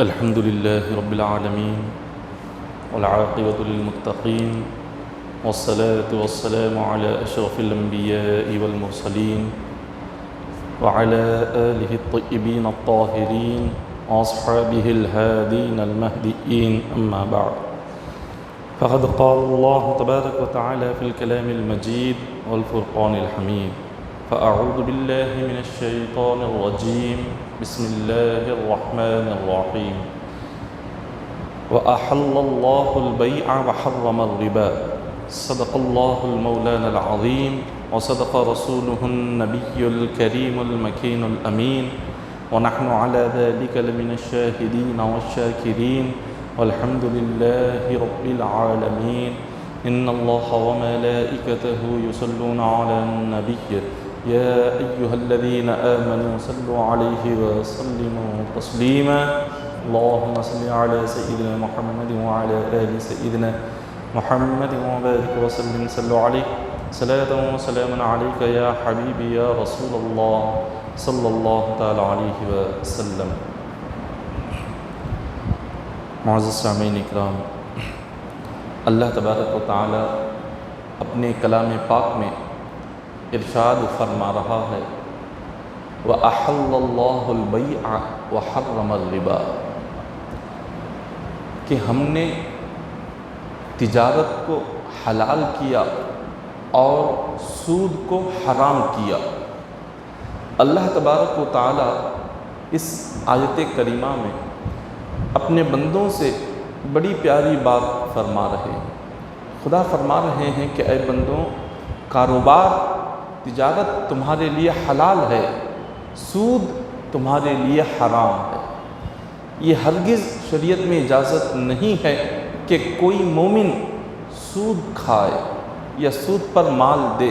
الحمد لله رب العالمين والعاقبة للمتقين والصلاة والسلام على أشرف الأنبياء والمرسلين وعلى آله الطيبين الطاهرين وأصحابه الهادين المهديين، أما بعد، فقد قال الله تبارك وتعالى في الكلام المجيد والفرقان الحميد: فأعوذ بالله من الشيطان الرجيم، بسم الله الرحمن الرحيم. وأحل الله البيع وحرم الربا، صدق الله المولانا العظيم وصدق رسوله النبي الكريم المكين الأمين، ونحن على ذلك لمن الشاهدين والشاكرين، والحمد لله رب العالمين. إن الله وملائكته يصلون على النبي يا أيها الذين آمنوا صلوا عليه وسلموا تسليما. اللهم صل على سيدنا محمد وعلى آل سيدنا محمد وبارك وسلم. صلوا عليه صلاة وسلاما عليك يا حبيبي يا رسول الله صلی اللہ تعالی علیہ وسلم. معزز سامعین اکرام، اللہ تبارک و تعالی اپنے کلام پاک میں ارشاد فرما رہا ہے: وَأَحَلَّ اللَّهُ الْبَيْعَ وَحَرَّمَ الرِّبَا، کہ ہم نے تجارت کو حلال کیا اور سود کو حرام کیا. اللہ تبارک و تعالی اس آیت کریمہ میں اپنے بندوں سے بڑی پیاری بات فرما رہے ہیں. خدا فرما رہے ہیں کہ اے بندوں، کاروبار تجارت تمہارے لیے حلال ہے، سود تمہارے لیے حرام ہے. یہ ہرگز شریعت میں اجازت نہیں ہے کہ کوئی مومن سود کھائے یا سود پر مال دے.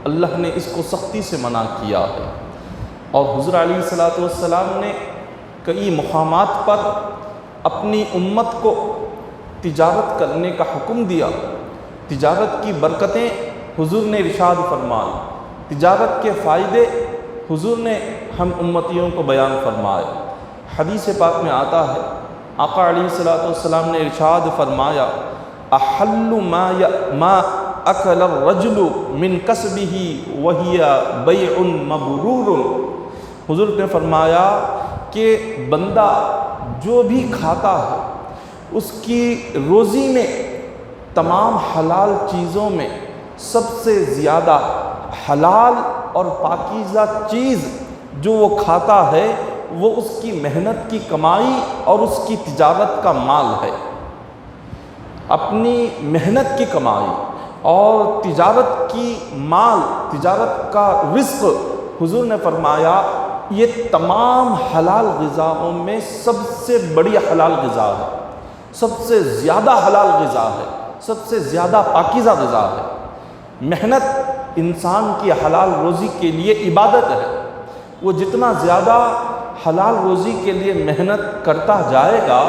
اللہ نے اس کو سختی سے منع کیا ہے، اور حضور علیہ السلام نے کئی مقامات پر اپنی امت کو تجارت کرنے کا حکم دیا. تجارت کی برکتیں حضور نے ارشاد فرمائی، تجارت کے فائدے حضور نے ہم امتیوں کو بیان فرمائے. حدیث پاک میں آتا ہے، آقا علیہ السلام نے ارشاد فرمایا: احل ما اکل الرجل من کسبہ وہی بیع مبرور. حضور نے فرمایا کہ بندہ جو بھی کھاتا ہے اس کی روزی میں تمام حلال چیزوں میں سب سے زیادہ حلال اور پاکیزہ چیز جو وہ کھاتا ہے وہ اس کی محنت کی کمائی اور اس کی تجارت کا مال ہے. اپنی محنت کی کمائی اور تجارت کی مال، تجارت کا رزق، حضور نے فرمایا یہ تمام حلال غذاؤں میں سب سے بڑی حلال غذا ہے، سب سے زیادہ حلال غذا ہے، سب سے زیادہ پاکیزہ غذا ہے. محنت انسان کی حلال روزی کے لیے عبادت ہے. وہ جتنا زیادہ حلال روزی کے لیے محنت کرتا جائے گا،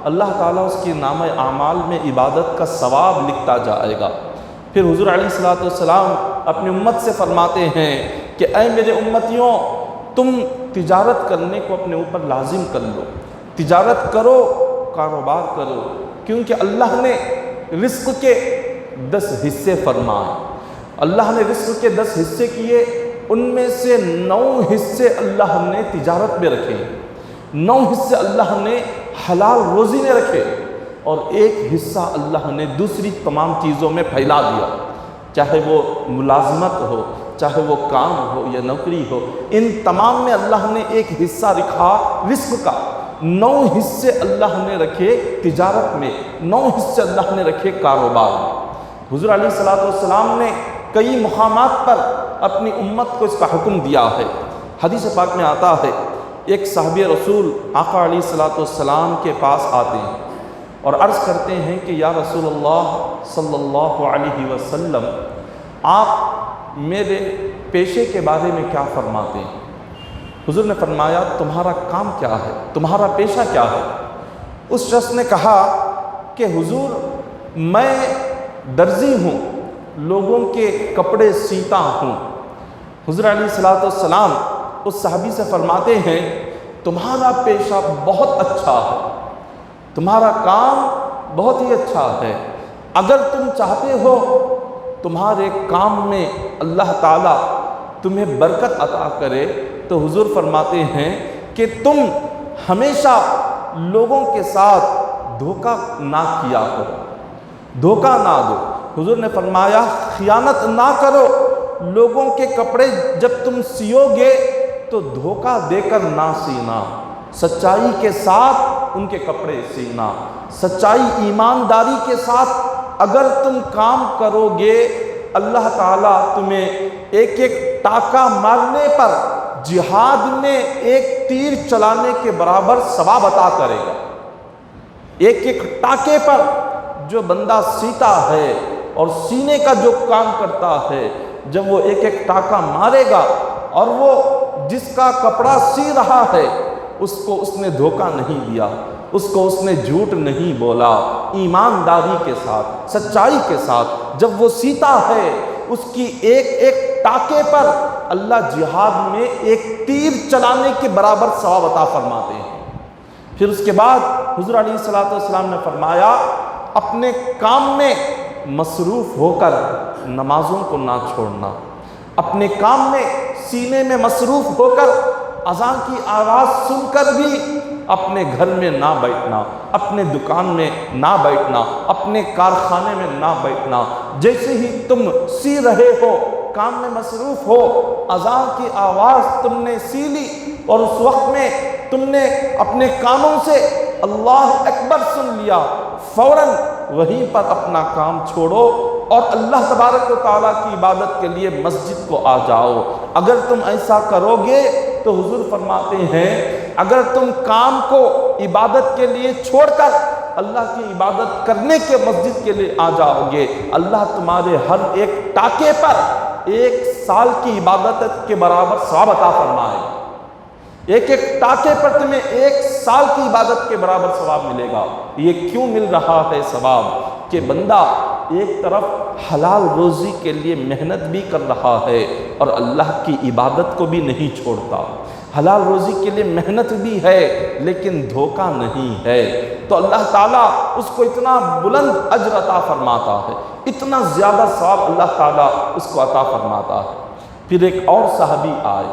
اللہ تعالیٰ اس کی نامہ اعمال میں عبادت کا ثواب لکھتا جائے گا. پھر حضور علیہ السلام اپنی امت سے فرماتے ہیں کہ اے میرے امتیوں، تم تجارت کرنے کو اپنے اوپر لازم کر لو، تجارت کرو، کاروبار کرو، کیونکہ اللہ نے رزق کے 10 حصے فرمائے. اللہ نے رزق کے 10 حصے کیے، ان میں سے 9 حصے اللہ نے تجارت میں رکھے، 9 حصے اللہ نے حلال روزی میں رکھے، اور 1 حصہ اللہ نے دوسری تمام چیزوں میں پھیلا دیا. چاہے وہ ملازمت ہو، چاہے وہ کام ہو یا نوکری ہو، ان تمام میں اللہ نے 1 حصہ رکھا رزق کا. 9 حصے اللہ نے رکھے تجارت میں، 9 حصے اللہ نے رکھے کاروبار میں. حضور علیہ السلام نے کئی مقامات پر اپنی امت کو اس کا حکم دیا ہے. حدیث پاک میں آتا ہے، ایک صحابی رسول آقا علیہ السلام کے پاس آتے ہیں اور عرض کرتے ہیں کہ یا رسول اللہ صلی اللہ علیہ وسلم، آپ میرے پیشے کے بارے میں کیا فرماتے ہیں؟ حضور نے فرمایا تمہارا کام کیا ہے، تمہارا پیشہ کیا ہے؟ اس شخص نے کہا کہ حضور میں درزی ہوں، لوگوں کے کپڑے سیتا ہوں. حضور علیہ السلام اس صحابی سے فرماتے ہیں تمہارا پیشہ بہت اچھا ہے، تمہارا کام بہت ہی اچھا ہے، اگر تم چاہتے ہو تمہارے کام میں اللہ تعالیٰ تمہیں برکت عطا کرے تو حضور فرماتے ہیں کہ تم ہمیشہ لوگوں کے ساتھ دھوکہ نہ کیا کرو، دھوکہ نہ دو۔ حضور نے فرمایا خیانت نہ کرو، لوگوں کے کپڑے جب تم سیو گے تو دھوکہ دے کر نہ سینا، سچائی کے ساتھ ان کے کپڑے سینا، سچائی ایمانداری کے ساتھ اگر تم کام کرو گے اللہ تعالیٰ تمہیں ایک ایک ٹاکا مارنے پر جہاد میں ایک تیر چلانے کے برابر ثواب عطا کرے گا۔ ایک ایک ٹاکے پر جو بندہ سیتا ہے اور سینے کا جو کام کرتا ہے، جب وہ ایک ایک ٹاکا مارے گا اور وہ جس کا کپڑا سی رہا ہے اس نے دھوکہ نہیں دیا، اس نے جھوٹ نہیں بولا، ایمانداری کے ساتھ سچائی کے ساتھ جب وہ سیتا ہے اس کی ایک ایک ٹاکے پر اللہ جہاد میں ایک تیر چلانے کے برابر ثواب عطا فرماتے ہیں۔ پھر اس کے بعد حضور علیہ السلام نے فرمایا اپنے کام میں مصروف ہو کر نمازوں کو نہ چھوڑنا، اپنے کام میں سینے میں مصروف ہو کر اذان کی آواز سن کر بھی اپنے گھر میں نہ بیٹھنا، اپنے دکان میں نہ بیٹھنا، اپنے کارخانے میں نہ بیٹھنا۔ جیسے ہی تم سی رہے ہو، کام میں مصروف ہو، اذان کی آواز تم نے سی لی اور اس وقت میں تم نے اپنے کانوں سے اللہ اکبر سن لیا، فوراً وہیں پر اپنا کام چھوڑو اور اللہ تبارک و تعالیٰ کی عبادت کے لیے مسجد کو آ جاؤ۔ اگر تم ایسا کرو گے تو حضور فرماتے ہیں اگر تم کام کو عبادت کے لیے چھوڑ کر اللہ کی عبادت کرنے کے مسجد کے لیے آ جاؤ گے، اللہ تمہارے ہر ایک ٹاکے پر 1 سال کی عبادت کے برابر ثواب عطا فرمائے گا۔ ایک ایک ٹاکے پر تمہیں 1 سال کی عبادت کے برابر ثواب ملے گا۔ یہ کیوں مل رہا ہے ثواب؟ کہ بندہ ایک طرف حلال روزی کے لیے محنت بھی کر رہا ہے اور اللہ کی عبادت کو بھی نہیں چھوڑتا، حلال روزی کے لیے محنت بھی ہے لیکن دھوکہ نہیں ہے، تو اللہ تعالیٰ اس کو اتنا بلند اجر عطا فرماتا ہے، اتنا زیادہ ثواب اللہ تعالیٰ اس کو عطا فرماتا ہے۔ پھر ایک اور صحابی آئے،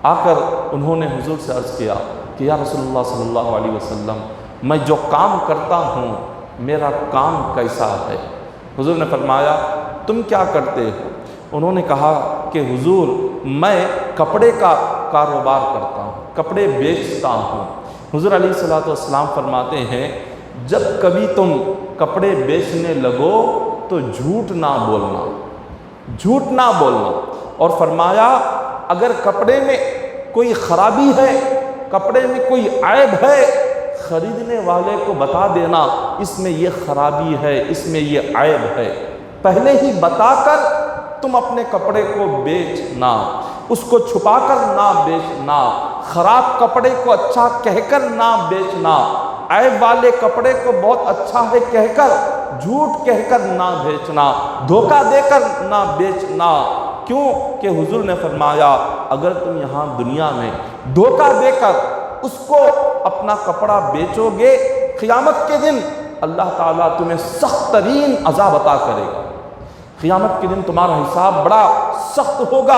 آ کر انہوں نے حضور سے عرض کیا کہ یا رسول اللہ صلی اللہ علیہ وسلم میں جو کام کرتا ہوں میرا کام کیسا ہے؟ حضور نے فرمایا تم کیا کرتے ہو؟ انہوں نے کہا کہ حضور میں کپڑے کا کاروبار کرتا ہوں، کپڑے بیچتا ہوں۔ حضور علیہ السلام فرماتے ہیں جب کبھی تم کپڑے بیچنے لگو تو جھوٹ نہ بولنا، جھوٹ نہ بولنا، اور فرمایا اگر کپڑے میں کوئی خرابی ہے، کپڑے میں کوئی عیب ہے، خریدنے والے کو بتا دینا اس میں یہ خرابی ہے، اس میں یہ عیب ہے، پہلے ہی بتا کر تم اپنے کپڑے کو بیچنا، اس کو چھپا کر نہ بیچنا، خراب کپڑے کو اچھا کہہ کر نہ بیچنا، عیب والے کپڑے کو بہت اچھا ہے کہہ کر جھوٹ کہہ کر نہ بیچنا، دھوکہ دے کر نہ بیچنا۔ کیوں کہ حضور نے فرمایا اگر تم یہاں دنیا میں دھوکہ دے کر اس کو اپنا کپڑا بیچو گے، قیامت کے دن اللہ تعالیٰ تمہیں سخت ترین عذاب عطا کرے گا، قیامت کے دن تمہارا حساب بڑا سخت ہوگا۔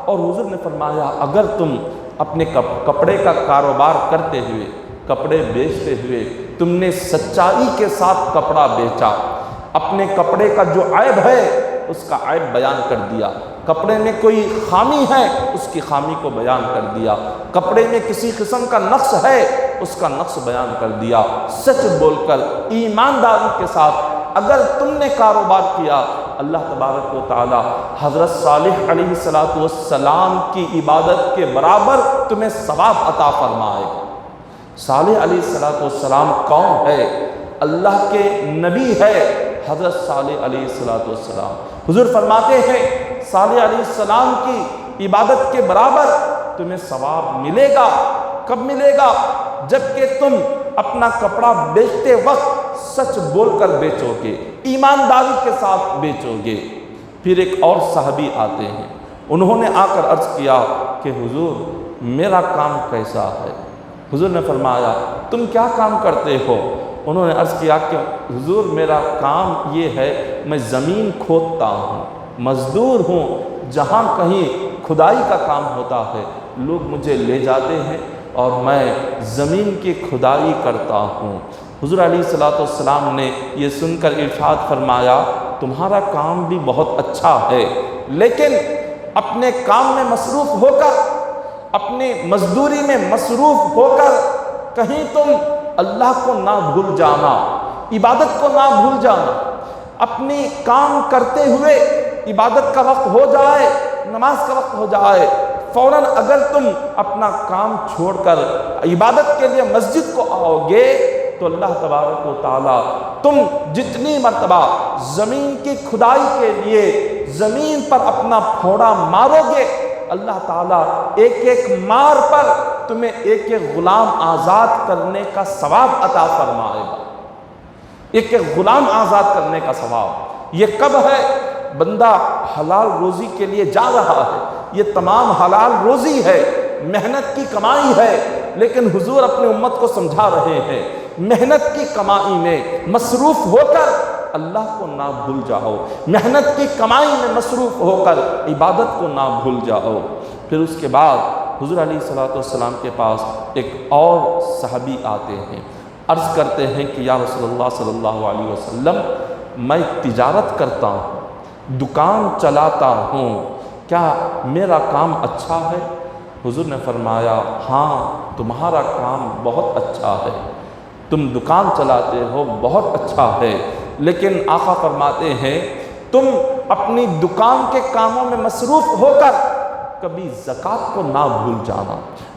اور حضور نے فرمایا اگر تم اپنے کپڑے کا کاروبار کرتے ہوئے، کپڑے بیچتے ہوئے تم نے سچائی کے ساتھ کپڑا بیچا، اپنے کپڑے کا جو عیب ہے اس کا عیب بیان کر دیا، کپڑے میں کوئی خامی ہے اس کی خامی کو بیان کر دیا، کپڑے میں کسی قسم کا نقص ہے اس کا نقص بیان کر دیا، سچ بول کر ایمانداری کے ساتھ اگر تم نے کاروبار کیا، اللہ تبارک و تعالی حضرت صالح علیہ السلام کی عبادت کے برابر تمہیں ثواب عطا فرمائے گا۔ صالح علیہ السلام کون ہے؟ اللہ کے نبی ہے حضرت صالح علیہ السلام۔ حضور فرماتے ہیں صالح علیہ السلام کی عبادت کے برابر تمہیں ثواب ملے گا۔ کب ملے گا؟ جبکہ تم اپنا کپڑا بیچتے وقت سچ بول کر بیچو گے، ایمانداری کے ساتھ بیچو گے۔ پھر ایک اور صحابی آتے ہیں، انہوں نے آ کر عرض کیا کہ حضور میرا کام کیسا ہے؟ حضور نے فرمایا تم کیا کام کرتے ہو؟ انہوں نے عرض کیا کہ حضور میرا کام یہ ہے میں زمین کھودتا ہوں، مزدور ہوں، جہاں کہیں کھدائی کا کام ہوتا ہے لوگ مجھے لے جاتے ہیں اور میں زمین کی کھدائی کرتا ہوں۔ حضور علیہ الصلوۃ والسلام نے یہ سن کر ارشاد فرمایا تمہارا کام بھی بہت اچھا ہے، لیکن اپنے کام میں مصروف ہو کر، اپنی مزدوری میں مصروف ہو کر کہیں تم اللہ کو نہ بھول جانا، عبادت کو نہ بھول جانا۔ اپنی کام کرتے ہوئے عبادت کا وقت ہو جائے، نماز کا وقت ہو جائے، فوراً اگر تم اپنا کام چھوڑ کر عبادت کے لیے مسجد کو آؤ گے تو اللہ تبارک و تعالیٰ تم جتنی مرتبہ زمین کی کھدائی کے لیے زمین پر اپنا پھوڑا مارو گے، اللہ تعالیٰ ایک ایک مار پر تمہیں ایک ایک غلام آزاد کرنے کا ثواب عطا فرمائے گا، ایک ایک غلام آزاد کرنے کا ثواب۔ یہ کب ہے؟ بندہ حلال روزی کے لیے جا رہا ہے، یہ تمام حلال روزی ہے، محنت کی کمائی ہے، لیکن حضور اپنی امت کو سمجھا رہے ہیں محنت کی کمائی میں مصروف ہو کر اللہ کو نہ بھول جاؤ، محنت کی کمائی میں مصروف ہو کر عبادت کو نہ بھول جاؤ۔ پھر اس کے بعد حضور علیہ الصلوۃ والسلام کے پاس ایک اور صحابی آتے ہیں، عرض کرتے ہیں کہ یا رسول اللہ صلی اللہ علیہ وسلم میں تجارت کرتا ہوں، دکان چلاتا ہوں، کیا میرا کام اچھا ہے؟ حضور نے فرمایا ہاں تمہارا کام بہت اچھا ہے، تم دکان چلاتے ہو بہت اچھا ہے، لیکن آقا فرماتے ہیں تم اپنی دکان کے کاموں میں مصروف ہو کر کبھی زکوٰۃ کو نہ بھول جانا۔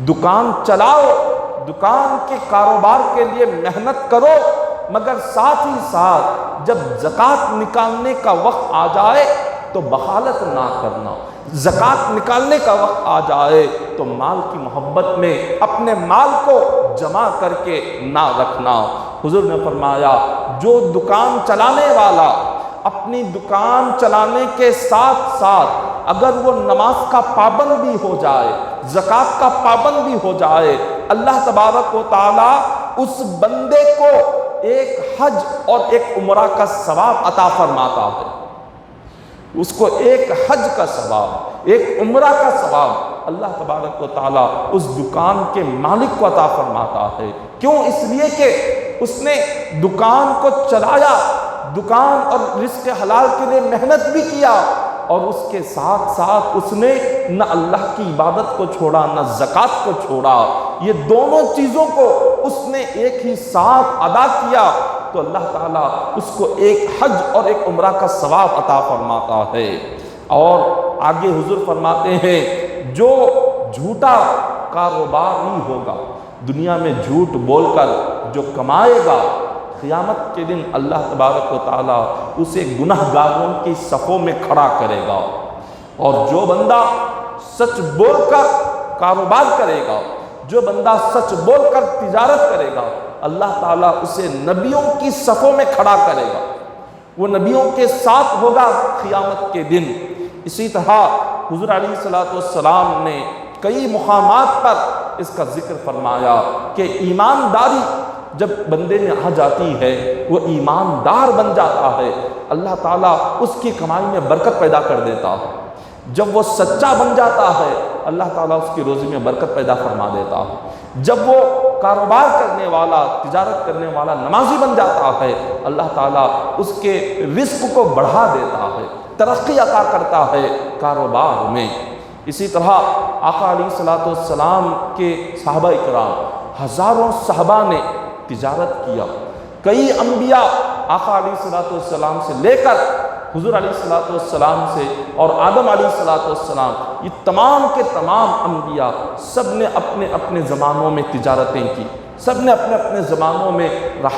دکان چلاؤ، دکان کے کاروبار کے لیے محنت کرو، مگر ساتھ ہی ساتھ جب زکوٰۃ نکالنے کا وقت آ جائے تو بخالت نہ کرنا، زکوٰۃ نکالنے کا وقت آ جائے تو مال کی محبت میں اپنے مال کو جمع کر کے نہ رکھنا۔ حضور نے فرمایا جو دکان چلانے والا اپنی دکان چلانے کے ساتھ ساتھ اگر وہ نماز کا پابند بھی ہو جائے، زکوٰۃ کا پابند بھی ہو جائے، اللہ تبارک و تعالی اس بندے کو ایک حج اور ایک عمرہ کا ثواب عطا فرماتا ہے، اس کو ایک حج کا ثواب، ایک عمرہ کا ثواب اللہ تبارک و تعالیٰ اس دکان کے مالک کو عطا فرماتا ہے۔ کیوں؟ اس لیے کہ اس نے دکان کو چلایا، دکان اور رزق حلال کے لیے محنت بھی کیا، اور اس کے ساتھ ساتھ اس نے نہ اللہ کی عبادت کو چھوڑا نہ زکوٰۃ کو چھوڑا، یہ دونوں چیزوں کو اس نے ایک ہی ساتھ ادا کیا تو اللہ تعالیٰ اس کو ایک حج اور ایک عمرہ کا ثواب عطا فرماتا ہے۔ اور آگے حضور فرماتے ہیں جو جھوٹا کاروبار نہیں ہوگا، دنیا میں جھوٹ بول کر جو کمائے گا، قیامت کے دن اللہ تبارک و تعالیٰ اسے گناہ گاروں کی صفوں میں کھڑا کرے گا، اور جو بندہ سچ بول کر کاروبار کرے گا، جو بندہ سچ بول کر تجارت کرے گا، اللہ تعالیٰ اسے نبیوں کی صفوں میں کھڑا کرے گا، وہ نبیوں کے ساتھ ہوگا قیامت کے دن۔ اسی طرح حضور علیہ الصلوۃ والسلام نے کئی مقامات پر اس کا ذکر فرمایا کہ ایمانداری جب بندے میں آ جاتی ہے وہ ایماندار بن جاتا ہے، اللہ تعالیٰ اس کی کمائی میں برکت پیدا کر دیتا ہے۔ جب وہ سچا بن جاتا ہے اللہ تعالیٰ اس کی روزی میں برکت پیدا فرما دیتا ہے۔ جب وہ کاروبار کرنے والا، تجارت کرنے والا نمازی بن جاتا ہے اللہ تعالیٰ اس کے رزق کو بڑھا دیتا ہے، ترقی عطا کرتا ہے کاروبار میں۔ اسی طرح آقا علیہ الصلوۃ والسلام کے صحابہ اکرام، ہزاروں صحابہ نے تجارت کیا، کئی انبیاء آقا علیہ الصلوۃ والسلام سے لے کر حضور علیہ الصلوۃ والسلام سے اور آدم علیہ الصلوۃ والسلام، یہ تمام کے تمام انبیاء سب نے اپنے اپنے زمانوں میں تجارتیں کی، سب نے اپنے اپنے زمانوں میں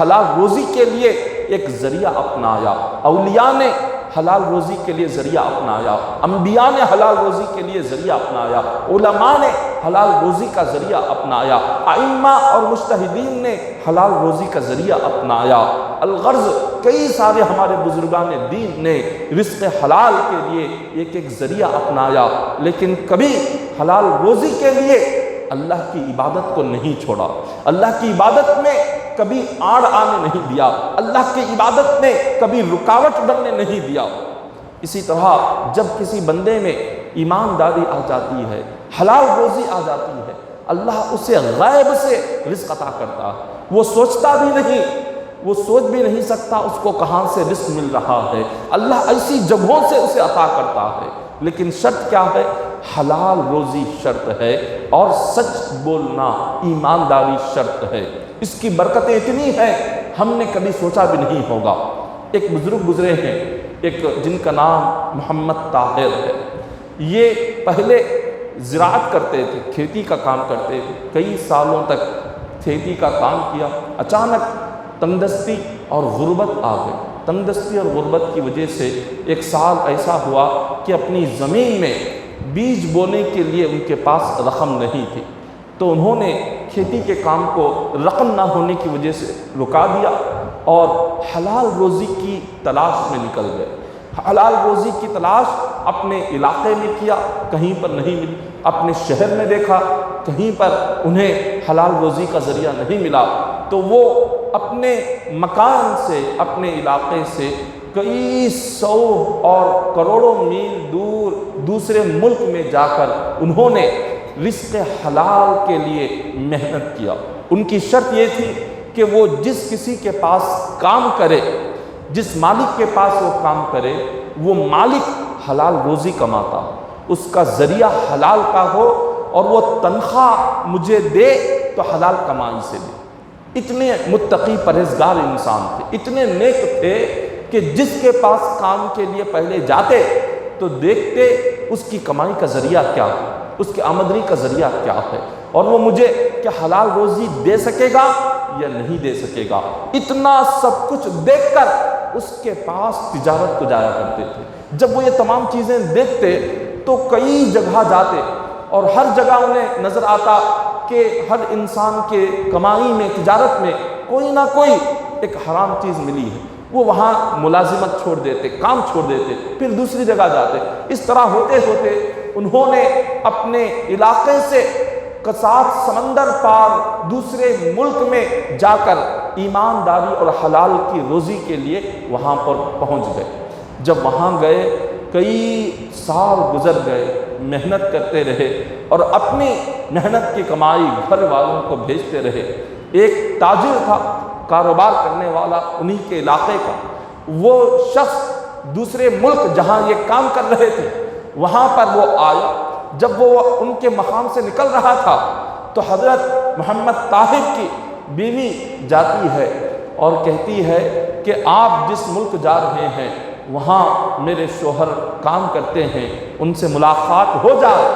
حلال روزی کے لیے ایک ذریعہ اپنایا۔ اولیاء نے حلال روزی کے لیے ذریعہ اپنایا، انبیاء نے حلال روزی کے لیے ذریعہ اپنایا، علماء نے حلال روزی کا ذریعہ اپنایا، ائمہ اور مجتہدین نے حلال روزی کا ذریعہ اپنایا۔ الغرض کئی سارے ہمارے بزرگان دین نے رزق حلال کے لیے ایک ایک ذریعہ اپنایا، لیکن کبھی حلال روزی کے لیے اللہ کی عبادت کو نہیں چھوڑا، اللہ کی عبادت میں کبھی آڑ آنے نہیں دیا، اللہ کی عبادت میں کبھی رکاوٹ بننے نہیں دیا۔ اسی طرح جب کسی بندے میں ایمانداری آ جاتی ہے، حلال روزی آ جاتی ہے، اللہ اسے غیب سے رزق عطا کرتا ہے۔ وہ سوچتا بھی نہیں، وہ سوچ بھی نہیں سکتا اس کو کہاں سے رزق مل رہا ہے، اللہ ایسی جگہوں سے اسے عطا کرتا ہے۔ لیکن شرط کیا ہے؟ حلال روزی شرط ہے، اور سچ بولنا ایمانداری شرط ہے۔ اس کی برکتیں اتنی ہیں ہم نے کبھی سوچا بھی نہیں ہوگا۔ ایک بزرگ گزرے ہیں، ایک جن کا نام محمد طاہر ہے۔ یہ پہلے زراعت کرتے تھے، کھیتی کا کام کرتے تھے، کئی سالوں تک کھیتی کا کام کیا۔ اچانک تندرستی اور غربت آ گئی۔ تندرستی اور غربت کی وجہ سے ایک سال ایسا ہوا کہ اپنی زمین میں بیج بونے کے لیے ان کے پاس رقم نہیں تھی، تو انہوں نے کھیتی کے کام کو رقم نہ ہونے کی وجہ سے رکا دیا اور حلال روزی کی تلاش میں نکل گئے۔ حلال روزی کی تلاش اپنے علاقے میں کیا، کہیں پر نہیں ملی، اپنے شہر میں دیکھا، کہیں پر انہیں حلال روزی کا ذریعہ نہیں ملا، تو وہ اپنے مکان سے، اپنے علاقے سے کئی سو اور کروڑوں میل دور دوسرے ملک میں جا کر انہوں نے رزق حلال کے لیے محنت کیا۔ ان کی شرط یہ تھی کہ وہ جس کسی کے پاس کام کرے، جس مالک کے پاس وہ کام کرے، وہ مالک حلال روزی کماتا، اس کا ذریعہ حلال کا ہو، اور وہ تنخواہ مجھے دے تو حلال کمائی سے دے۔ اتنے متقی پرہیزگار انسان تھے، اتنے نیک تھے کہ جس کے پاس کام کے لیے پہلے جاتے تو دیکھتے اس کی کمائی کا ذریعہ کیا ہے، اس کی آمدنی کا ذریعہ کیا ہے، اور وہ مجھے کیا حلال روزی دے سکے گا یا نہیں دے سکے گا۔ اتنا سب کچھ دیکھ کر اس کے پاس تجارت کو جایا کرتے تھے۔ جب وہ یہ تمام چیزیں دیکھتے تو کئی جگہ جاتے، اور ہر جگہ انہیں نظر آتا کہ ہر انسان کے کمائی میں، تجارت میں کوئی نہ کوئی ایک حرام چیز ملی ہے۔ وہ وہاں ملازمت چھوڑ دیتے، کام چھوڑ دیتے، پھر دوسری جگہ جاتے۔ اس طرح ہوتے ہوتے انہوں نے اپنے علاقے سے سات سمندر پار دوسرے ملک میں جا کر ایمانداری اور حلال کی روزی کے لیے وہاں پر پہنچ گئے۔ جب وہاں گئے، کئی سال گزر گئے، محنت کرتے رہے اور اپنی محنت کی کمائی گھر والوں کو بھیجتے رہے۔ ایک تاجر تھا، کاروبار کرنے والا انہی کے علاقے کا، وہ شخص دوسرے ملک جہاں یہ کام کر رہے تھے وہاں پر وہ آیا۔ جب وہ ان کے مقام سے نکل رہا تھا تو حضرت محمد طاہر کی بیوی جاتی ہے اور کہتی ہے کہ آپ جس ملک جا رہے ہیں وہاں میرے شوہر کام کرتے ہیں، ان سے ملاقات ہو جائے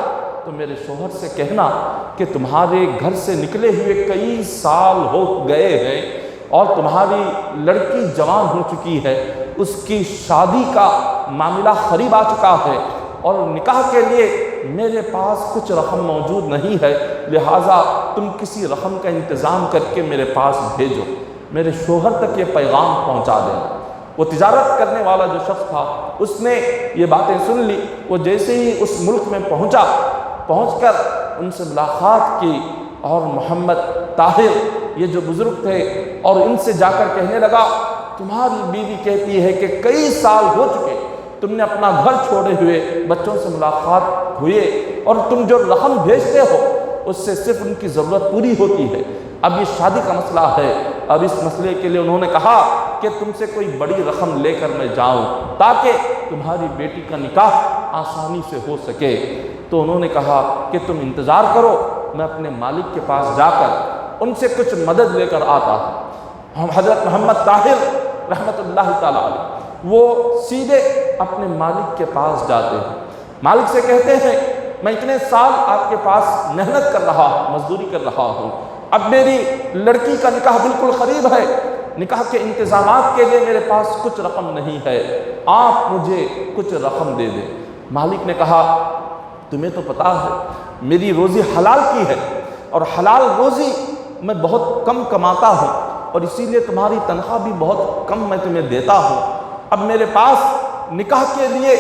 تو میرے شوہر سے کہنا کہ تمہارے گھر سے نکلے ہوئے کئی سال ہو گئے ہیں اور تمہاری لڑکی جوان ہو چکی ہے، اس کی شادی کا معاملہ قریب آ چکا ہے اور نکاح کے لیے میرے پاس کچھ رقم موجود نہیں ہے، لہٰذا تم کسی رقم کا انتظام کر کے میرے پاس بھیجو، میرے شوہر تک یہ پیغام پہنچا دینا۔ وہ تجارت کرنے والا جو شخص تھا اس نے یہ باتیں سن لی۔ وہ جیسے ہی اس ملک میں پہنچ کر ان سے ملاقات کی اور محمد طاہر یہ جو بزرگ تھے اور ان سے جا کر کہنے لگا، تمہاری بیوی کہتی ہے کہ کئی سال ہو چکے تم نے اپنا گھر چھوڑے ہوئے، بچوں سے ملاقات ہوئے، اور تم جو رقم بھیجتے ہو اس سے صرف ان کی ضرورت پوری ہوتی ہے۔ اب یہ شادی کا مسئلہ ہے، اب اس مسئلے کے لیے انہوں نے کہا کہ تم سے کوئی بڑی رقم لے کر میں جاؤں تاکہ تمہاری بیٹی کا نکاح آسانی سے ہو سکے۔ تو انہوں نے کہا کہ تم انتظار کرو، میں اپنے مالک کے پاس جا کر ان سے کچھ مدد لے کر آتا ہوں۔ حضرت محمد طاہر رحمۃ اللہ تعالیٰ علیہ وہ سیدھے اپنے مالک کے پاس جاتے ہیں، مالک سے کہتے ہیں میں اتنے سال آپ کے پاس محنت کر رہا ہوں، مزدوری کر رہا ہوں، اب میری لڑکی کا نکاح بالکل قریب ہے، نکاح کے انتظامات کے لیے میرے پاس کچھ رقم نہیں ہے، آپ مجھے کچھ رقم دے دیں۔ مالک نے کہا تمہیں تو پتہ ہے میری روزی حلال کی ہے اور حلال روزی میں بہت کم کماتا ہوں اور اسی لیے تمہاری تنخواہ بھی بہت کم میں تمہیں دیتا ہوں، اب میرے پاس نکاح کے لیے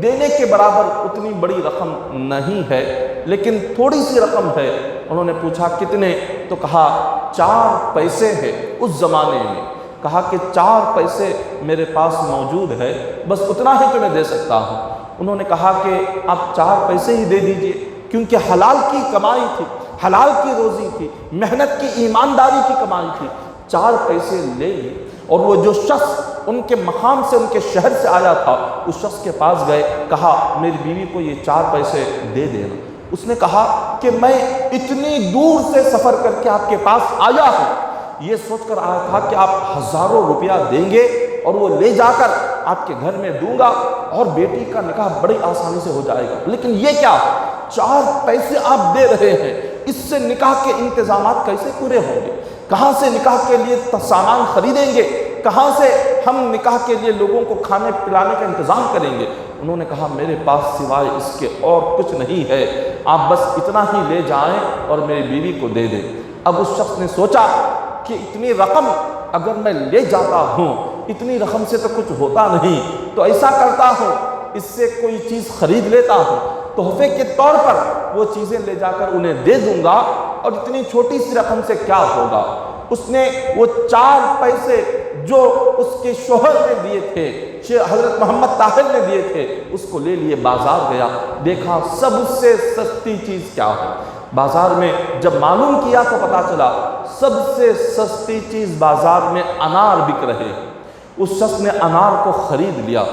دینے کے برابر اتنی بڑی رقم نہیں ہے، لیکن تھوڑی سی رقم ہے، انہوں نے پوچھا کتنے؟ تو کہا 4 پیسے ہیں اس زمانے میں۔ کہا کہ 4 پیسے میرے پاس موجود ہے، بس اتنا ہی تمہیں دے سکتا ہوں۔ انہوں نے کہا کہ آپ 4 پیسے ہی دے دیجئے، کیونکہ حلال کی کمائی تھی، حلال کی روزی تھی، محنت کی ایمانداری کی کمائی تھی۔ 4 پیسے لے لی، اور وہ جو شخص ان کے مقام سے، ان کے شہر سے آیا تھا، اس شخص کے پاس گئے، کہا میری بیوی کو یہ 4 پیسے دے دینا۔ اس نے کہا کہ میں اتنی دور سے سفر کر کے آپ کے پاس آیا ہوں، یہ سوچ کر آیا تھا کہ آپ ہزاروں روپیہ دیں گے اور وہ لے جا کر آپ کے گھر میں دوں گا اور بیٹی کا نکاح بڑی آسانی سے ہو جائے گا، لیکن یہ کیا 4 پیسے آپ دے رہے ہیں، اس سے نکاح کے انتظامات کیسے پورے ہوں گے؟ کہاں سے نکاح کے لیے سامان خریدیں گے؟ کہاں سے ہم نکاح کے لیے لوگوں کو کھانے پلانے کا انتظام کریں گے؟ انہوں نے کہا میرے پاس سوائے اس کے اور کچھ نہیں ہے، آپ بس اتنا ہی لے جائیں اور میری بیوی کو دے دیں۔ اب اس شخص نے سوچا کہ اتنی رقم اگر میں لے جاتا ہوں، اتنی رقم سے تو کچھ ہوتا نہیں، تو ایسا کرتا ہوں اس سے کوئی چیز خرید لیتا ہوں، تحفے کے طور پر وہ چیزیں لے جا کر انہیں دے دوں گا، اور اتنی چھوٹی سی رقم سے کیا ہوگا۔ اس نے وہ 4 پیسے جو اس کے شوہر نے دیے تھے، حضرت محمد طاہر نے دیے تھے، اس کو لے لیے بازار گیا، دیکھا سب سے سستی چیز کیا ہے۔ بازار میں جب معلوم کیا تو پتا چلا سب سے سستی چیز بازار میں انار بک رہے ہیں۔ اس شخص نے انار کو خرید لیا،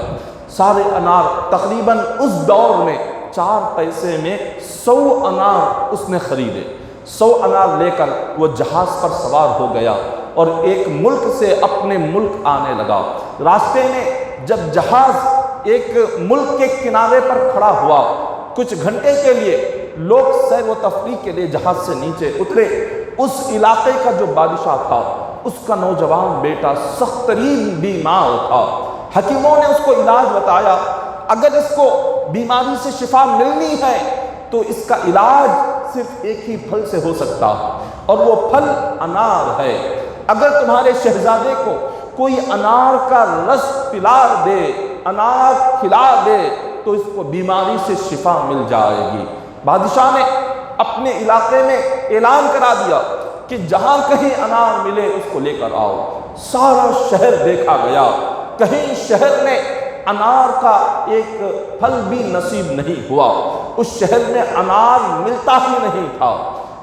سارے انار تقریباً اس دور میں 4 پیسے میں 100 انار اس نے خریدے۔ 100 انار لے کر وہ جہاز پر سوار ہو گیا اور ایک ملک سے اپنے ملک آنے لگا۔ راستے میں جب جہاز ایک ملک کے کنارے پر کھڑا ہوا، کچھ گھنٹے کے لیے لوگ سیر و تفریح کے لیے جہاز سے نیچے اترے۔ اس علاقے کا جو بادشاہ تھا، اس کا نوجوان بیٹا سخت ترین بیمار تھا۔ حکیموں نے اس کو علاج بتایا، اگر اس کو بیماری سے شفا ملنی ہے تو اس کا علاج صرف ایک ہی پھل سے ہو سکتا ہے، اور وہ پھل انار ہے۔ اگر تمہارے شہزادے کو کوئی انار کا رس پلا دے، انار کھلا دے، تو اس کو بیماری سے شفا مل جائے گی۔ بادشاہ نے اپنے علاقے میں اعلان کرا دیا کہ جہاں کہیں انار ملے اس کو لے کر آؤ۔ سارا شہر دیکھا گیا، کہیں شہر میں انار کا ایک پھل بھی نصیب نہیں ہوا، اس شہر میں انار ملتا ہی نہیں تھا۔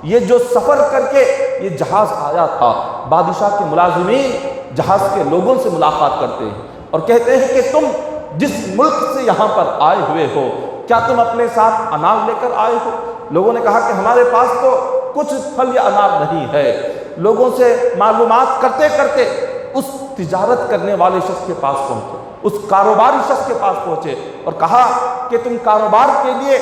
یہ جو سفر کر کے یہ جہاز آیا تھا، بادشاہ کے ملازمین جہاز کے لوگوں سے ملاقات کرتے ہیں اور کہتے ہیں کہ تم جس ملک سے یہاں پر آئے ہوئے ہو، کیا تم اپنے ساتھ انار لے کر آئے ہو؟ لوگوں نے کہا کہ ہمارے پاس تو کچھ پھل یا انار نہیں ہے۔ لوگوں سے معلومات کرتے کرتے اس تجارت کرنے والے شخص کے پاس پہنچے، اس کاروباری شخص کے پاس پہنچے اور کہا کہ تم کاروبار کے لیے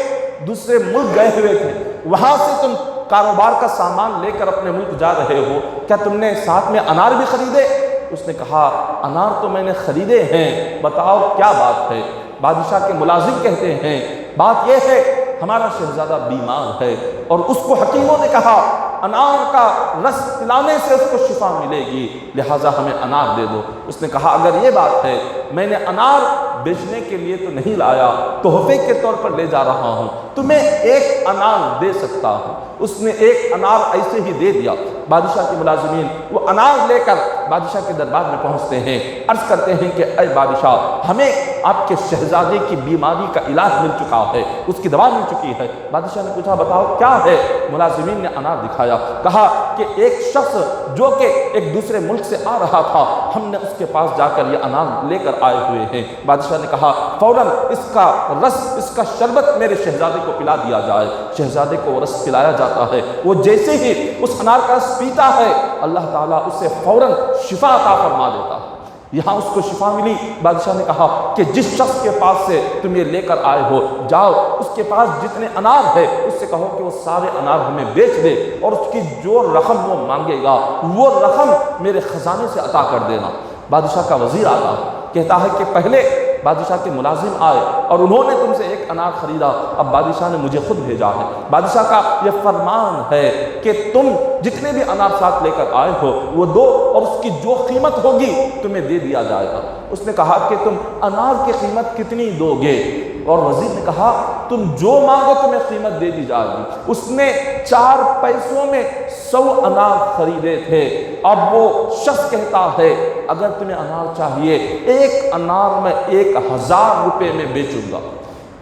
دوسرے ملک گئے ہوئے تھے، وہاں سے تم کاروبار کا سامان لے کر اپنے ملک جا رہے ہو، کیا تم نے ساتھ میں انار بھی خریدے؟ اس نے کہا انار تو میں نے خریدے ہیں، بتاؤ کیا بات ہے؟ بادشاہ کے ملازم کہتے ہیں بات یہ ہے ہمارا شہزادہ بیمار ہے، اور اس کو حکیموں نے کہا انار کا رس پلانے سے اس کو شفا ملے گی، لہٰذا ہمیں انار دے دو۔ اس نے کہا اگر یہ بات ہے، میں نے انار بیچنے کے لیے تو نہیں لایا، تحفے کے طور پر لے جا رہا ہوں، تمہیں 1 انار دے سکتا ہوں۔ اس نے 1 انار ایسے ہی دے دیا۔ بادشاہ کے ملازمین وہ انار لے کر بادشاہ کے دربار میں پہنچتے ہیں، عرض کرتے ہیں کہ اے بادشاہ، ہمیں آپ کے شہزادے کی بیماری کا علاج مل چکا ہے، اس کی دوا مل چکی ہے۔ بادشاہ نے پوچھا بتاؤ کیا ہے؟ ملازمین نے انار دکھایا، کہا کہ ایک شخص جو کہ ایک دوسرے ملک سے آ رہا تھا، ہم نے اس کے پاس جا کر یہ انار لے کر آئے ہوئے ہیں۔ بادشاہ نے کہا فوراً اس کا رس، اس کا شربت میرے شہزادے کو پلا دیا جائے۔ شہزادے کو وہ رس پلایا جاتا ہے، وہ جیسے ہی اس انار کا رس پیتا ہے، اللہ تعالیٰ اسے فوراً شفا عطا فرما دیتا ہے۔ یہاں اس کو شفا ملی۔ بادشاہ نے کہا کہ جس شخص کے پاس سے تم یہ لے کر آئے ہو، جاؤ اس کے پاس جتنے انار ہے اس سے کہو کہ وہ سارے انار ہمیں بیچ دے، اور اس کی جو رقم وہ مانگے گا وہ رقم میرے خزانے سے عطا کر دینا۔ بادشاہ کا وزیر آتا کہتا ہے کہ پہلے بادشاہ کے ملازم آئے اور انہوں نے تم سے 1 انار خریدا، اب بادشاہ نے مجھے خود بھیجا ہے۔ بادشاہ کا یہ فرمان ہے کہ تم جتنے بھی انار ساتھ لے کر آئے ہو وہ دو، اور اس کی جو قیمت ہوگی تمہیں دے دیا جائے گا۔ اس نے کہا کہ تم انار کی قیمت کتنی دو گے؟ اور وزیر نے کہا تم جو مانگو تمہیں قیمت دے دی جائے گی۔ اس نے 4 پیسوں میں 100 انار خریدے تھے۔ اب وہ شخص کہتا ہے اگر تمہیں انار چاہیے، 1 انار میں 1000 روپے میں بیچوں گا،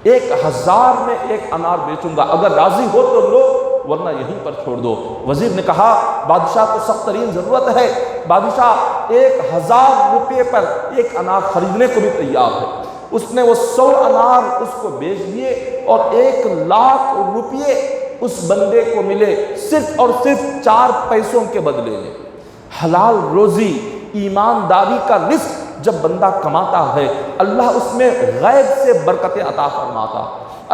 1000 میں 1 انار بیچوں گا، اگر راضی ہو تو لو ورنہ یہیں پر چھوڑ دو۔ وزیر نے کہا بادشاہ کو سخت ترین ضرورت ہے، بادشاہ 1000 روپے پر 1 انار خریدنے کو بھی تیار ہے۔ اس نے وہ 100 انار اس کو بیچ دیے اور 1,00,000 روپے اس بندے کو ملے، صرف اور صرف 4 پیسوں کے بدلے میں۔ حلال روزی، ایمانداری کا رزق جب بندہ کماتا ہے، اللہ اس میں غیب سے برکتیں عطا فرماتا،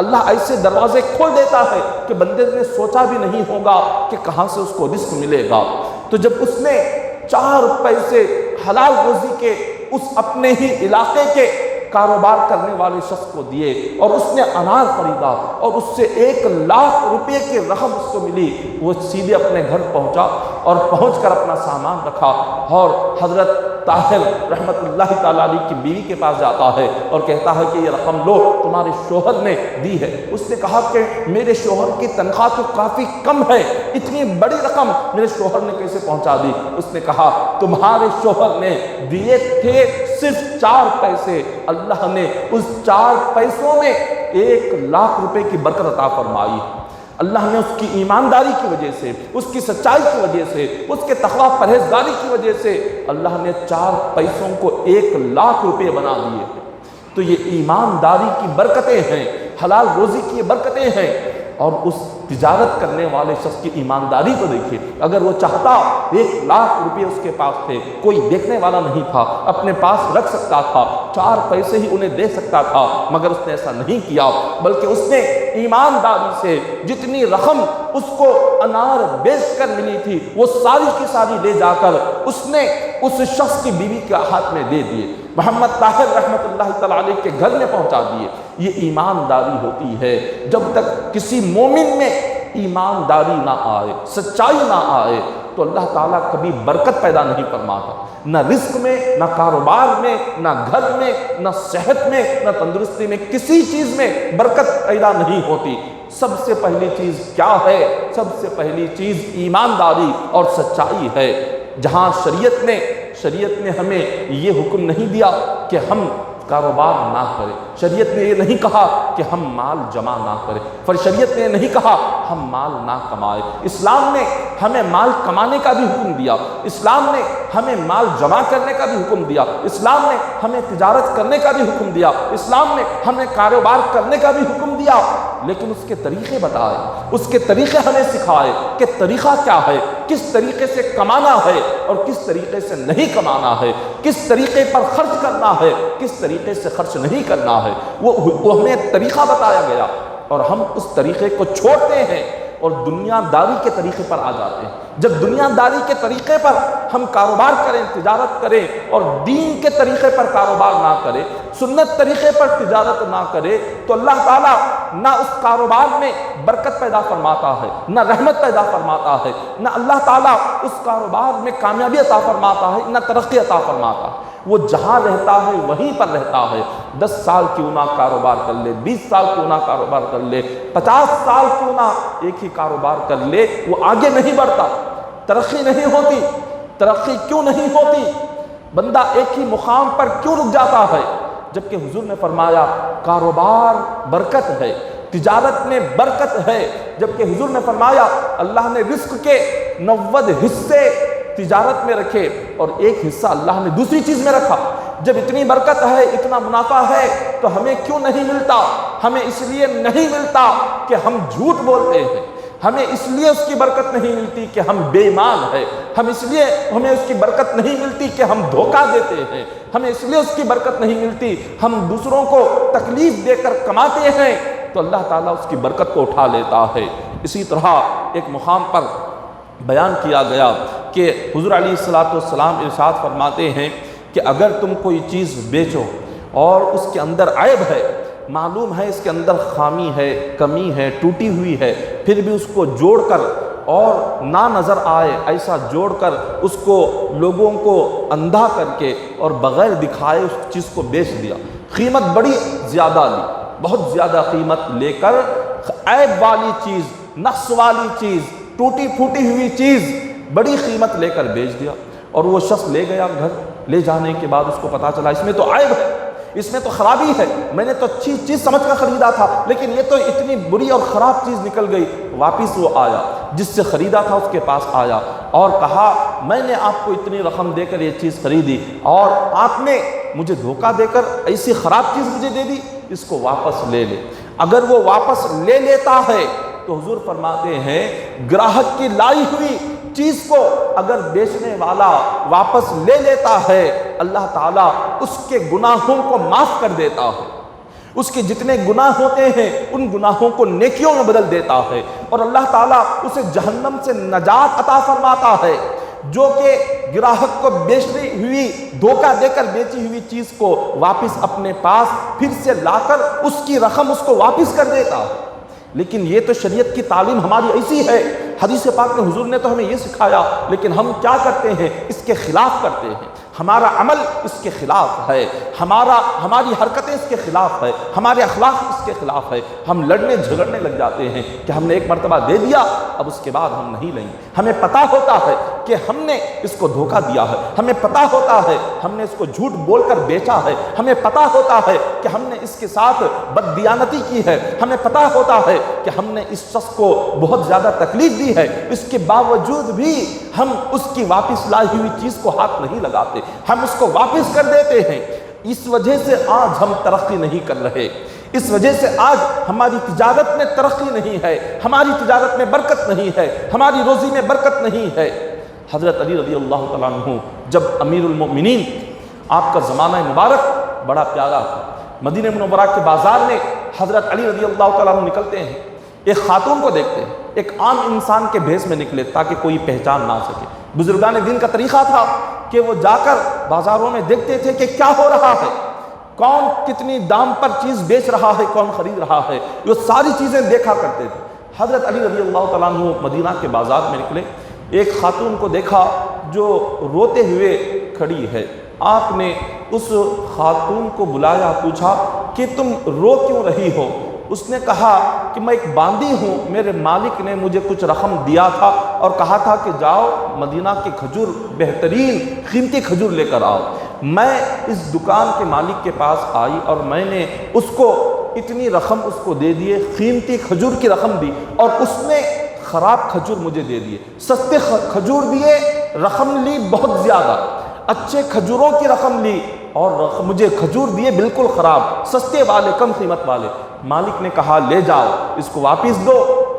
اللہ ایسے دروازے کھول دیتا ہے کہ بندے نے سوچا بھی نہیں ہوگا کہ کہاں سے اس کو رزق ملے گا۔ تو جب اس نے 4 پیسے حلال روزی کے اس اپنے ہی علاقے کے کاروبار کرنے والے شخص کو دیے اور اس نے انار خریدا اور اس سے 1,00,000 روپے کی رقم اس کو ملی، وہ سیدھے اپنے گھر پہنچا اور پہنچ کر اپنا سامان رکھا اور حضرت طاہر رحمت اللہ تعالیٰ علیہ کی بیوی کے پاس جاتا ہے اور کہتا ہے کہ یہ رقم لو، تمہارے شوہر نے دی ہے۔ اس نے کہا کہ میرے شوہر کی تنخواہ تو کافی کم ہے، اتنی بڑی رقم میرے شوہر نے کیسے پہنچا دی؟ اس نے کہا تمہارے شوہر نے دیے تھے صرف 4 پیسے، اللہ نے اس 4 پیسوں میں 1,00,000 روپے کی برکت عطا فرمائی۔ اللہ نے اس کی ایمانداری کی وجہ سے، اس کی سچائی کی وجہ سے، اس کے تقویٰ پرہیزگاری کی وجہ سے اللہ نے 4 پیسوں کو 1,00,000 روپے بنا دیے۔ تو یہ ایمانداری کی برکتیں ہیں، حلال روزی کی یہ برکتیں ہیں۔ اور اس تجارت کرنے والے شخص کی ایمانداری کو دیکھیے، اگر وہ چاہتا 1,00,000 روپے اس کے پاس تھے، کوئی دیکھنے والا نہیں تھا، اپنے پاس رکھ سکتا تھا، 4 پیسے ہی انہیں دے سکتا تھا، مگر اس نے ایسا نہیں کیا، بلکہ اس نے ایمانداری سے جتنی رقم اس کو انار بیچ کر ملی تھی وہ ساری کی ساری لے جا کر اس نے اس شخص کی بیوی کے ہاتھ میں دے دیے، محمد طاہر رحمت اللہ تعالیٰ علیہ کے گھر میں پہنچا دیے۔ یہ ایمانداری ہوتی ہے۔ جب تک کسی مومن میں ایمانداری نہ آئے، سچائی نہ آئے، تو اللہ تعالیٰ کبھی برکت پیدا نہیں فرماتا، نہ رزق میں، نہ کاروبار میں، نہ گھر میں، نہ صحت میں، نہ تندرستی میں، کسی چیز میں برکت پیدا نہیں ہوتی۔ سب سے پہلی چیز کیا ہے؟ سب سے پہلی چیز ایمانداری اور سچائی ہے۔ جہاں شریعت نے ہمیں یہ حکم نہیں دیا کہ ہم کاروبار نہ کریں، شریعت نے یہ نہیں کہا کہ ہم مال جمع نہ کریں، پر شریعت نے یہ نہیں کہا ہم مال نہ کمائیں۔ اسلام نے ہمیں مال کمانے کا بھی حکم دیا، اسلام نے ہمیں مال جمع کرنے کا بھی حکم دیا، اسلام نے ہمیں تجارت کرنے کا بھی حکم دیا، اسلام نے ہمیں کاروبار کرنے کا بھی حکم دیا، لیکن اس کے طریقے بتائے، اس کے طریقے ہمیں سکھائے کہ طریقہ کیا ہے، کس طریقے سے کمانا ہے اور کس طریقے سے نہیں کمانا ہے، کس طریقے پر خرچ کرنا ہے، کس طریقے سے خرچ نہیں کرنا ہے، وہ ہمیں طریقہ بتایا گیا، اور ہم اس طریقے کو چھوڑتے ہیں اور دنیا داری کے طریقے پر آ جاتے ہیں۔ جب دنیا داری کے طریقے پر ہم کاروبار کریں، تجارت کریں اور دین کے طریقے پر کاروبار نہ کریں، سنت طریقے پر تجارت نہ کرے، تو اللہ تعالیٰ نہ اس کاروبار میں برکت پیدا فرماتا ہے، نہ رحمت پیدا فرماتا ہے، نہ اللہ تعالیٰ اس کاروبار میں کامیابی عطا فرماتا ہے، نہ ترقی عطا فرماتا ہے۔ وہ جہاں رہتا ہے وہیں پر رہتا ہے، 10 سال کیوں نہ کاروبار کر لے، 20 سال کیوں نہ کاروبار کر لے، 50 سال کیوں نہ ایک ہی کاروبار کر لے، وہ آگے نہیں بڑھتا، ترقی نہیں ہوتی۔ ترقی کیوں نہیں ہوتی؟ بندہ ایک ہی مقام پر کیوں رک جاتا ہے؟ جبکہ حضور نے فرمایا کاروبار برکت ہے، تجارت میں برکت ہے، جبکہ حضور نے فرمایا اللہ نے رزق کے 90 حصے تجارت میں رکھے اور 1 حصہ اللہ نے دوسری چیز میں رکھا۔ جب اتنی برکت ہے، اتنا منافع ہے، تو ہمیں کیوں نہیں ملتا؟ ہمیں اس لیے نہیں ملتا کہ ہم جھوٹ بولتے ہیں، ہمیں اس لیے اس کی برکت نہیں ملتی کہ ہم بے ایمان ہیں، ہمیں اس کی برکت نہیں ملتی کہ ہم دھوکہ دیتے ہیں، ہمیں اس لیے اس کی برکت نہیں ملتی ہم دوسروں کو تکلیف دے کر کماتے ہیں، تو اللہ تعالیٰ اس کی برکت کو اٹھا لیتا ہے۔ اسی طرح ایک مقام پر بیان کیا گیا کہ حضور علیہ السلام ارشاد فرماتے ہیں کہ اگر تم کوئی چیز بیچو اور اس کے اندر عیب ہے، معلوم ہے اس کے اندر خامی ہے، کمی ہے، ٹوٹی ہوئی ہے، پھر بھی اس کو جوڑ کر اور نہ نظر آئے ایسا جوڑ کر اس کو لوگوں کو اندھا کر کے اور بغیر دکھائے اس چیز کو بیچ دیا، قیمت بڑی زیادہ لی، بہت زیادہ قیمت لے کر عیب والی چیز نقص والی چیز، ٹوٹی پھوٹی ہوئی چیز بڑی قیمت لے کر بیچ دیا، اور وہ شخص لے گیا گھر، لے جانے کے بعد اس کو پتا چلا اس میں تو عیب ہے، اس میں تو خرابی ہے، میں نے تو اچھی چیز سمجھ کر خریدا تھا لیکن یہ تو اتنی بری اور خراب چیز نکل گئی۔ واپس وہ آیا، جس سے خریدا تھا اس کے پاس آیا اور کہا میں نے آپ کو اتنی رقم دے کر یہ چیز خریدی اور آپ نے مجھے دھوکہ دے کر ایسی خراب چیز مجھے دے دی، اس کو واپس لے لے۔ اگر وہ واپس لے لیتا ہے تو حضور فرماتے ہیں گراہک کی لائی ہوئی چیز کو اگر بیچنے والا واپس لے لیتا ہے، اللہ تعالیٰ اس کے گناہوں کو معاف کر دیتا ہے، اس کے جتنے گناہ ہوتے ہیں ان گناہوں کو نیکیوں میں بدل دیتا ہے، اور اللہ تعالیٰ اسے جہنم سے نجات عطا فرماتا ہے۔ جو کہ گراہک کو بیچی ہوئی، دھوکہ دے کر بیچی ہوئی چیز کو واپس اپنے پاس پھر سے لا کر اس کی رقم اس کو واپس کر دیتا ہے۔ لیکن یہ تو شریعت کی تعلیم ہماری ایسی ہے، حدیث پاک میں حضور نے تو ہمیں یہ سکھایا، لیکن ہم کیا کرتے ہیں؟ اس کے خلاف کرتے ہیں، ہمارا عمل اس کے خلاف ہے، ہماری حرکتیں اس کے خلاف ہے، ہمارے اخلاق اس کے خلاف ہے، ہم لڑنے جھگڑنے لگ جاتے ہیں کہ ہم نے ایک مرتبہ دے دیا اب اس کے بعد ہم نہیں لیں گے۔ ہمیں پتہ ہوتا ہے کہ ہم نے اس کو دھوکہ دیا ہے، ہمیں پتہ ہوتا ہے ہم نے اس کو جھوٹ بول کر بیچا ہے، ہمیں پتہ ہوتا ہے کہ ہم نے اس کے ساتھ بددیانتی کی ہے، ہمیں پتہ ہوتا ہے کہ ہم نے اس شخص کو بہت زیادہ تکلیف دی ہے، اس کے باوجود بھی ہم اس کی واپس لائی ہوئی چیز کو ہاتھ نہیں لگاتے، ہم اس کو واپس کر دیتے ہیں۔ اس وجہ سے آج ہم ترقی نہیں کر رہے، اس وجہ سے آج ہماری تجارت میں ترقی نہیں ہے، ہماری تجارت میں برکت نہیں ہے، ہماری روزی میں برکت نہیں ہے۔ حضرت علی رضی اللہ تعالیٰ عنہ جب امیر المؤمنین، آپ کا زمانہ مبارک بڑا پیارا تھا، مدینہ منورہ کے بازار میں حضرت علی رضی اللہ تعالیٰ عنہ نکلتے ہیں، ایک خاتون کو دیکھتے ہیں، ایک عام انسان کے بھیس میں نکلے تاکہ کوئی پہچان نہ سکے۔ بزرگان دین کا طریقہ تھا کہ وہ جا کر بازاروں میں دیکھتے تھے کہ کیا ہو رہا ہے، کون کتنی دام پر چیز بیچ رہا ہے، کون خرید رہا ہے، یہ ساری چیزیں دیکھا کرتے تھے۔ حضرت علی رضی اللہ تعالیٰ عنہ مدینہ کے بازار میں نکلے، ایک خاتون کو دیکھا جو روتے ہوئے کھڑی ہے۔ آپ نے اس خاتون کو بلایا، پوچھا کہ تم رو کیوں رہی ہو؟ اس نے کہا کہ میں ایک باندی ہوں، میرے مالک نے مجھے کچھ رقم دیا تھا اور کہا تھا کہ جاؤ مدینہ کے کھجور، بہترین قیمتی کھجور لے کر آؤ۔ میں اس دکان کے مالک کے پاس آئی اور میں نے اس کو اتنی رقم اس کو دے دیے، قیمتی کھجور کی رقم دی، اور اس نے خراب کھجور مجھے دے دیے، سستے کھجور دیے، رقم لی بہت زیادہ، اچھے کھجوروں کی رقم لی اور مجھے کھجور دیے بالکل خراب، سستے والے، کم قیمت والے۔ مالک نے کہا لے جاؤ، اس کو واپس دو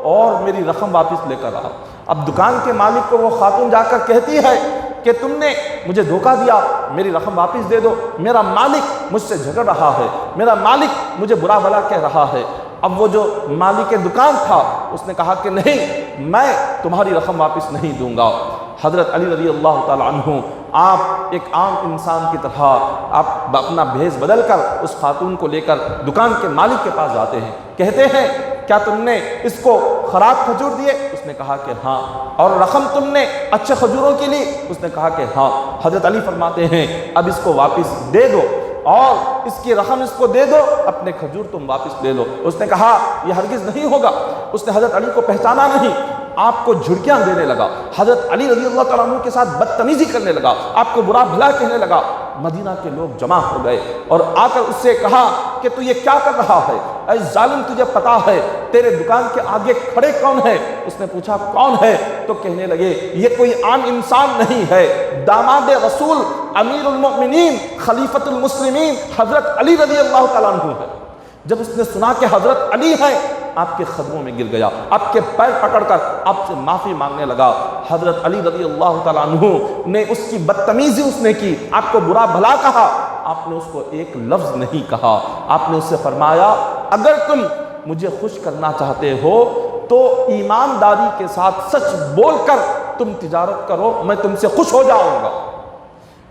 اور میری رقم واپس لے کر آؤ۔ اب دکان کے مالک کو وہ خاتون جا کر کہتی ہے کہ تم نے مجھے دھوکہ دیا، میری رقم واپس دے دو، میرا مالک مجھ سے جھگڑ رہا ہے، میرا مالک مجھے برا بھلا کہہ رہا ہے۔ اب وہ جو مالک دکان تھا اس نے کہا کہ نہیں، میں تمہاری رقم واپس نہیں دوں گا۔ حضرت علی رضی اللہ تعالیٰ عنہ، آپ ایک عام انسان کی طرح آپ اپنا بھیس بدل کر اس خاتون کو لے کر دکان کے مالک کے پاس جاتے ہیں، کہتے ہیں کیا تم نے اس کو خراب کھجور دیے؟ اس نے کہا کہ ہاں۔ اور رقم تم نے اچھے کھجوروں کے لی؟ اس نے کہا کہ ہاں۔ حضرت علی فرماتے ہیں اب اس کو واپس دے دو اور اس کی رقم اس کو دے دو، اپنے کھجور تم واپس لے لو۔ اس نے کہا یہ ہرگز نہیں ہوگا۔ اس نے حضرت علی کو پہچانا نہیں، آپ کو جھڑکیاں دینے لگا، حضرت علی رضی اللہ تعالیٰ عنہ کے ساتھ بدتمیزی کرنے لگا، آپ کو برا بھلا کہنے لگا۔ مدینہ کے لوگ جمع ہو گئے اور آ کر اس سے کہا کہ تو یہ کیا کر رہا ہے؟ اے ظالم، تجھے پتا ہے تیرے دکان کے آگے کھڑے کون ہے؟ اس نے پوچھا کون ہے؟ تو کہنے لگے یہ کوئی عام انسان نہیں ہے، داماد رسول، امیر المؤمنین، خلیفۃ المسلمین حضرت علی رضی اللہ تعالیٰ عنہ ہے۔ جب اس نے سنا کہ حضرت علی ہیں، آپ کے قدموں میں گر گیا، آپ کے پیر پکڑ کر آپ سے معافی مانگنے لگا۔ حضرت علی رضی اللہ تعالیٰ عنہ نے اس کی بدتمیزی اس نے کی، آپ کو برا بھلا کہا، آپ نے اس کو ایک لفظ نہیں کہا۔ آپ نے اس سے فرمایا اگر تم مجھے خوش کرنا چاہتے ہو تو ایمانداری کے ساتھ سچ بول کر تم تجارت کرو، میں تم سے خوش ہو جاؤں گا۔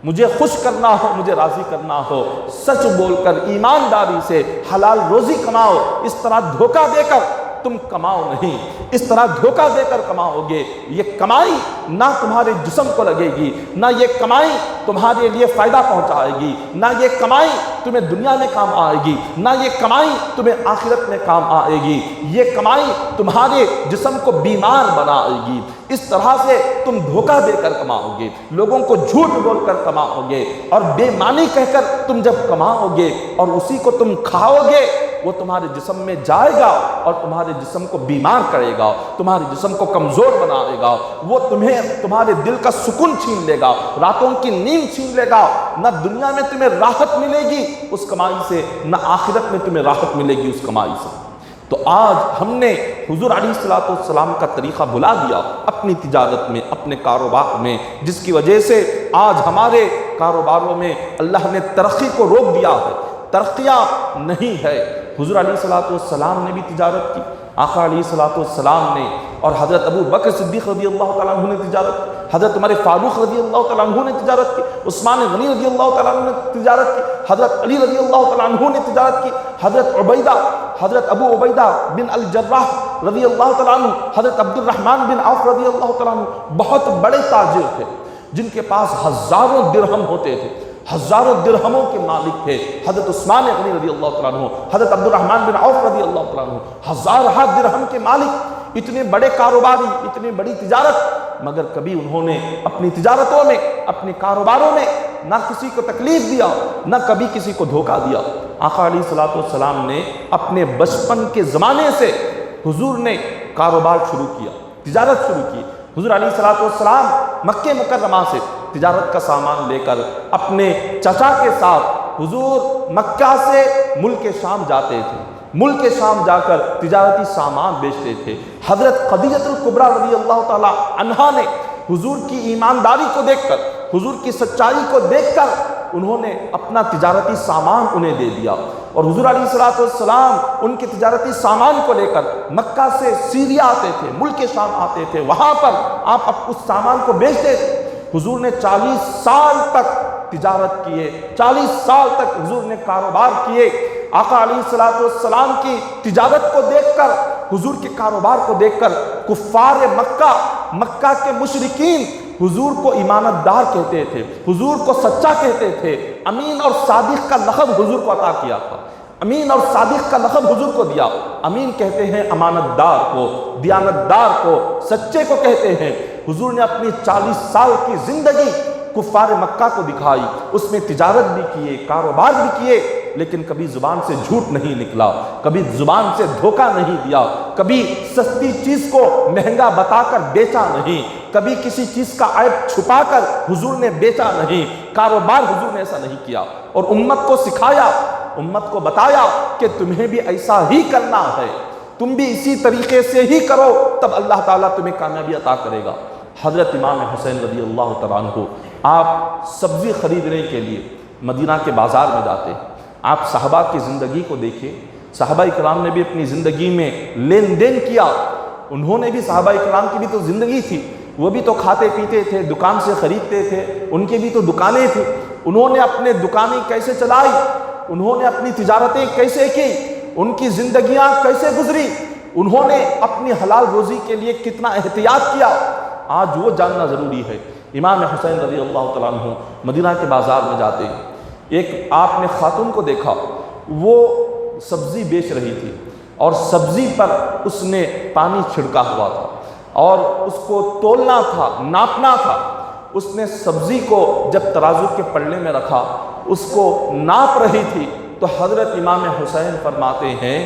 مجھے خوش کرنا ہو، مجھے راضی کرنا ہو، سچ بول کر ایمانداری سے حلال روزی کماؤ، اس طرح دھوکہ دے کر تم کماؤ نہیں، اس طرح دھوکہ دے کر کماؤ گے، یہ کمائی نہ تمہارے جسم کو لگے گی، نہ یہ کمائی تمہارے لیے فائدہ پہنچائے گی، نہ یہ کمائی تمہیں دنیا میں کام آئے گی، نہ یہ کمائی تمہیں آخرت میں کام آئے گی، یہ کمائی تمہارے جسم کو بیمار بنائے گی۔ اس طرح سے تم دھوکہ دے کر کماؤ گے، لوگوں کو جھوٹ بول کر کماؤ گے، اور بے معنی کہہ کر تم جب کماؤ گے اور اسی کو تم کھاؤ گے، وہ تمہارے جسم میں جائے گا اور تمہارے جسم کو بیمار کرے گا، تمہارے جسم کو کمزور بنائے گا، وہ تمہارے دل کا سکون چھین لے گا، راتوں کی نیند چھین لے گا، نہ دنیا میں تمہیں راحت ملے گی اس کمائی سے، نہ آخرت میں تمہیں راحت ملے گی اس کمائی سے۔ تو آج ہم نے حضور علیہ السلام کا طریقہ بھلا دیا اپنی تجارت میں، اپنے کاروبار میں، جس کی وجہ سے آج ہمارے کاروباروں میں اللہ نے ترقی کو روک دیا ہے، ترقیاں نہیں ہے۔ حضور علیہ السلام نے بھی تجارت کی، آقا علیہ السلام نے، اور حضرت ابو بکر صدیق رضی اللہ تعالیٰ عنہ نے تجارت کی، حضرت عمر فاروق رضی اللہ تعالیٰ عنہ نے تجارت کی، عثمان غنی رضی اللہ تعالیٰ عنہ نے تجارت کی، حضرت علی رضی اللہ تعالیٰ عنہ نے تجارت کی، حضرت ابو عبیدہ بن الجراح رضی اللہ تعالیٰ عنہ، حضرت عبد الرحمن بن عوف رضی اللہ تعالیٰ عنہ بہت بڑے تاجر تھے، جن کے پاس ہزاروں درہم ہوتے تھے، ہزاروں درہموں کے مالک تھے۔ حضرت عثمان غنی رضی اللہ تعالیٰ عنہ، حضرت عبد الرحمن بن عوف رضی اللہ تعالیٰ عنہ ہزارہ درہم کے مالک، اتنے بڑے کاروباری، اتنی بڑی تجارت، مگر کبھی انہوں نے اپنی تجارتوں میں، اپنے کاروباروں میں نہ کسی کو تکلیف دیا، نہ کبھی کسی کو دھوکہ دیا۔ آقا علیہ السلام نے اپنے بچپن کے زمانے سے حضور نے کاروبار شروع کیا، تجارت شروع کی۔ حضور علیہ السلام مکہ مکرمہ سے تجارت کا سامان لے کر اپنے چچا کے ساتھ حضور مکہ سے ملک شام جاتے تھے، ملک شام جا کر تجارتی سامان بیچتے تھے۔ حضرت خدیجہ الکبریٰ رضی اللہ تعالی عنہا نے حضور کی ایمانداری کو دیکھ کر، حضور کی سچائی کو دیکھ کر انہوں نے اپنا تجارتی سامان انہیں دے دیا، اور حضور علیہ السلام ان کے تجارتی سامان کو لے کر مکہ سے سیریا آتے تھے، ملک شام آتے تھے، وہاں پر آپ اس سامان کو بیچتے تھے۔ حضور نے 40 سال تک تجارت کیے، 40 سال تک حضور نے کاروبار کیے۔ آقا علیہ السلام کی تجارت کو دیکھ کر، حضور کے کاروبار کو دیکھ کر کفار مکہ کے مشرکین حضور کو ایمانت دار کہتے تھے، حضور کو سچا کہتے تھے۔ امین اور صادق کا لقب حضور کو عطا کیا تھا، امین اور صادق کا لقب حضور کو دیا۔ امین کہتے ہیں امانت دار کو، دیانت دار کو، سچے کو کہتے ہیں۔ حضور نے اپنی 40 سال کی زندگی کفار مکہ کو دکھائی، اس میں تجارت بھی کیے، کاروبار بھی کیے، لیکن کبھی زبان سے جھوٹ نہیں نکلا، کبھی زبان سے دھوکہ نہیں دیا، کبھی سستی چیز کو مہنگا بتا کر بیچا نہیں، کبھی کسی چیز کا عیب چھپا کر حضور نے بیچا نہیں۔ کاروبار حضور نے ایسا نہیں کیا، اور امت کو سکھایا، امت کو بتایا کہ تمہیں بھی ایسا ہی کرنا ہے، تم بھی اسی طریقے سے ہی کرو، تب اللہ تعالیٰ تمہیں کامیابی عطا کرے گا۔ حضرت امام حسین رضی اللہ تعالیٰ عنہ آپ سبزی خریدنے کے لیے مدینہ کے بازار میں جاتے ہیں۔ آپ صحابہ کی زندگی کو دیکھیں، صحابہ اکرام نے بھی اپنی زندگی میں لین دین کیا، انہوں نے بھی، صحابہ اکرام کی بھی تو زندگی تھی، وہ بھی تو کھاتے پیتے تھے، دکان سے خریدتے تھے، ان کی بھی تو دکانیں تھیں، انہوں نے اپنے دکانیں کیسے چلائی، انہوں نے اپنی تجارتیں کیسے کی، ان کی زندگیاں کیسے گزری، انہوں نے اپنی حلال روزی کے لیے کتنا احتیاط کیا، آج وہ جاننا ضروری ہے۔ امام حسین رضی اللہ تعالیٰ عنہ مدینہ کے بازار میں جاتے ہیں، ایک آپ نے خاتون کو دیکھا، وہ سبزی بیچ رہی تھی، اور سبزی پر اس نے پانی چھڑکا ہوا تھا، اور اس کو تولنا تھا، ناپنا تھا۔ اس نے سبزی کو جب ترازو کے پلڑے میں رکھا، اس کو ناپ رہی تھی، تو حضرت امام حسین فرماتے ہیں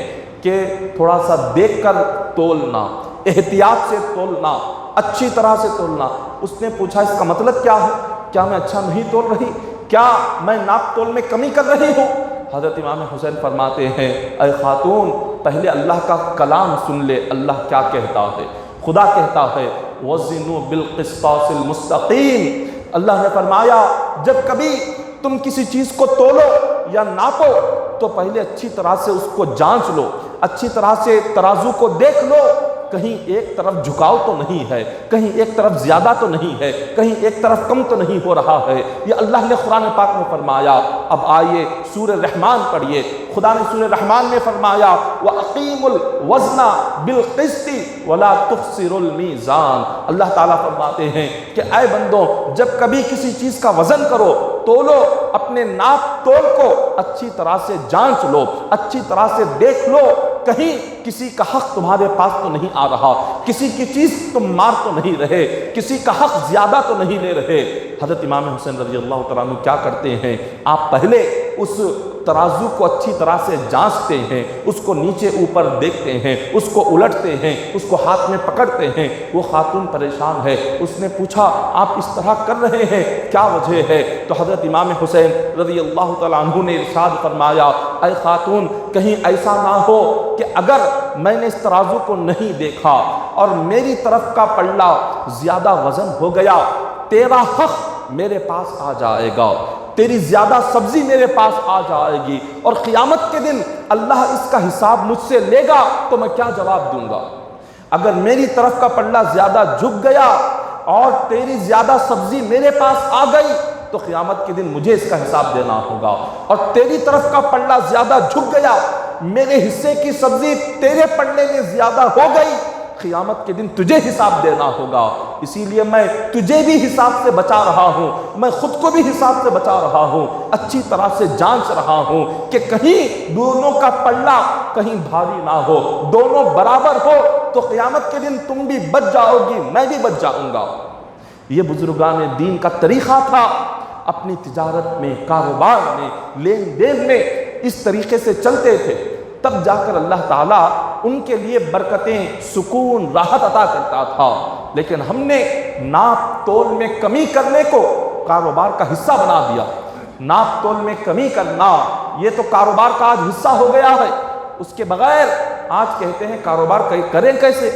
کہ تھوڑا سا دیکھ کر تولنا، احتیاط سے تولنا، اچھی طرح سے تولنا۔ اس نے پوچھا اس کا مطلب کیا ہے؟ کیا میں اچھا نہیں تول رہی؟ کیا میں ناپ تول میں کمی کر رہی ہوں؟ حضرت امام حسین فرماتے ہیں، اے خاتون، پہلے اللہ کا کلام سن لے، اللہ کیا کہتا ہے۔ خدا کہتا ہے وَزِنُوا بِالْقِسْطَاسِ الْمُسْتَقِيمِ۔ اللہ نے فرمایا جب کبھی تم کسی چیز کو تولو یا ناپو تو پہلے اچھی طرح سے اس کو جانچ لو، اچھی طرح سے ترازو کو دیکھ لو، کہیں ایک طرف جھکاؤ تو نہیں ہے، کہیں ایک طرف زیادہ تو نہیں ہے، کہیں ایک طرف کم تو نہیں ہو رہا ہے۔ یہ اللہ نے قرآن پاک میں فرمایا۔ اب آئیے سورہ رحمان پڑھیے، خدا نے سورہ رحمان میں فرمایا وَأَقِيمُوا الْوَزْنَ بِالْقِسْطِ وَلَا تُخْسِرُوا الْمِيزَانَ۔ اللہ تعالیٰ فرماتے ہیں کہ اے بندوں، جب کبھی کسی چیز کا وزن کرو، تولو، اپنے ناپ تول کو اچھی طرح سے جانچ لو، اچھی طرح سے دیکھ لو، کہیں کسی کا حق تمہارے پاس تو نہیں آ رہا، کسی کی چیز تم مار تو نہیں رہے، کسی کا حق زیادہ تو نہیں لے رہے۔ حضرت امام حسین رضی اللہ تعالیٰ عنہ کیا کرتے ہیں، آپ پہلے اس ترازو کو اچھی طرح سے جانچتے ہیں، اس کو نیچے اوپر دیکھتے ہیں، اس کو الٹتے ہیں، اس کو ہاتھ میں پکڑتے ہیں۔ وہ خاتون پریشان ہے، اس نے پوچھا آپ اس طرح کر رہے ہیں، کیا وجہ ہے؟ تو حضرت امام حسین رضی اللہ تعالیٰ عنہ نے ارشاد فرمایا اے خاتون، کہیں ایسا نہ ہو کہ اگر میں نے اس ترازو کو نہیں دیکھا اور میری طرف کا پلڑا زیادہ وزن ہو گیا، تیرا حق میرے پاس آ جائے گا، تیری زیادہ سبزی میرے پاس آ جائے گی، اور قیامت کے دن اللہ اس کا حساب مجھ سے لے گا تو میں کیا جواب دوں گا؟ اگر میری طرف کا پلڑا زیادہ جھک گیا اور تیری زیادہ سبزی میرے پاس آ گئی تو قیامت کے دن مجھے اس کا حساب دینا ہوگا، اور تیری طرف کا پلڑا زیادہ جھک گیا، میرے حصے کی سبزی تیرے پلڑے میں زیادہ ہو گئی، قیامت کے دن تجھے حساب دینا ہوگا۔ اسی لیے میں تجھے بھی حساب سے بچا رہا ہوں، میں خود کو بھی حساب سے بچا رہا ہوں، اچھی طرح سے جانچ رہا ہوں کہ کہیں دونوں کا پلڑا کہیں بھاری نہ ہو، دونوں برابر ہو تو قیامت کے دن تم بھی بچ جاؤ گی، میں بھی بچ جاؤں گا۔ یہ بزرگان دین کا طریقہ تھا، اپنی تجارت میں، کاروبار میں، لین دین میں اس طریقے سے چلتے تھے، تب جا کر اللہ تعالیٰ ان کے لیے برکتیں، سکون، راحت عطا کرتا تھا۔ لیکن ہم نے ناپ تول میں کمی کرنے کو کاروبار کا حصہ بنا دیا۔ ناپ تول میں کمی کرنا یہ تو کاروبار کا آج حصہ ہو گیا ہے، اس کے بغیر آج کہتے ہیں کاروبار کریں کیسے؟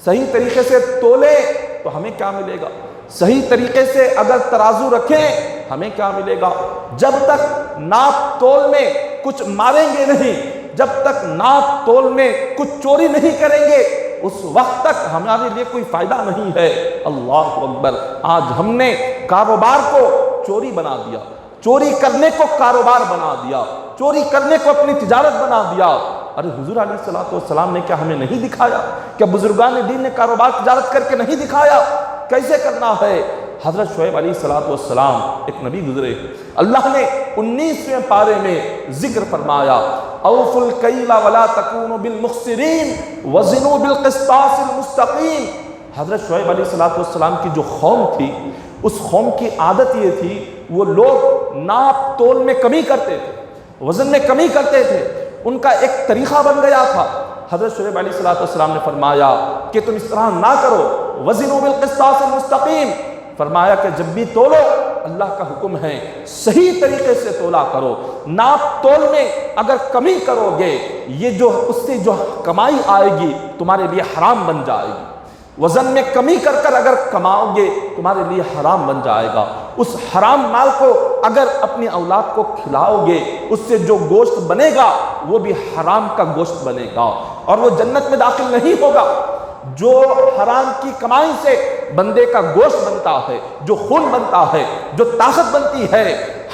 صحیح طریقے سے تولیں تو ہمیں کیا ملے گا؟ صحیح طریقے سے اگر ترازو رکھیں ہمیں کیا ملے گا؟ جب تک ناپ تول میں کچھ ماریں گے نہیں، جب تک ناپ تول میں کچھ چوری نہیں کریں گے، اس وقت تک ہمارے لیے کوئی فائدہ نہیں ہے۔ اللہ اکبر! آج ہم نے کاروبار کو چوری بنا دیا، چوری کرنے کو کاروبار بنا دیا، چوری کرنے کو اپنی تجارت بنا دیا۔ ارے حضور علیہ الصلوۃ والسلام نے کیا ہمیں نہیں دکھایا؟ کیا بزرگان دین نے کاروبار تجارت کر کے نہیں دکھایا کیسے کرنا ہے؟ حضرت شعیب علیہ الصلوۃ والسلام ایک نبی گزرے، اللہ نے 19ویں پارے میں ذکر فرمایا اوفوا الکیل ولا تکونوا بالمخسرین وزنوا بالقسطاس المستقیم۔ حضرت شعیب علیہ الصلوۃ والسلام کی جو قوم تھی، اس قوم کی عادت یہ تھی، وہ لوگ ناپ تول میں کمی کرتے تھے، وزن میں کمی کرتے تھے، ان کا ایک طریقہ بن گیا تھا۔ حضرت شعیب علیہ الصلوۃ والسلام نے فرمایا کہ تم اس طرح نہ کرو، وزنوا بالقسطاس المستقیم، فرمایا کہ جب بھی تولو اللہ کا حکم ہے صحیح طریقے سے تولا کرو، ناپ تول میں اگر کمی کرو گے یہ جو اس سے جو کمائی آئے گی تمہارے لیے حرام بن جائے گی، وزن میں کمی کر کر اگر کماؤ گے تمہارے لیے حرام بن جائے گا، اس حرام مال کو اگر اپنی اولاد کو کھلاؤ گے اس سے جو گوشت بنے گا وہ بھی حرام کا گوشت بنے گا اور وہ جنت میں داخل نہیں ہوگا۔ جو حرام کی کمائی سے بندے کا گوشت بنتا ہے، جو خون بنتا ہے، جو طاقت بنتی ہے،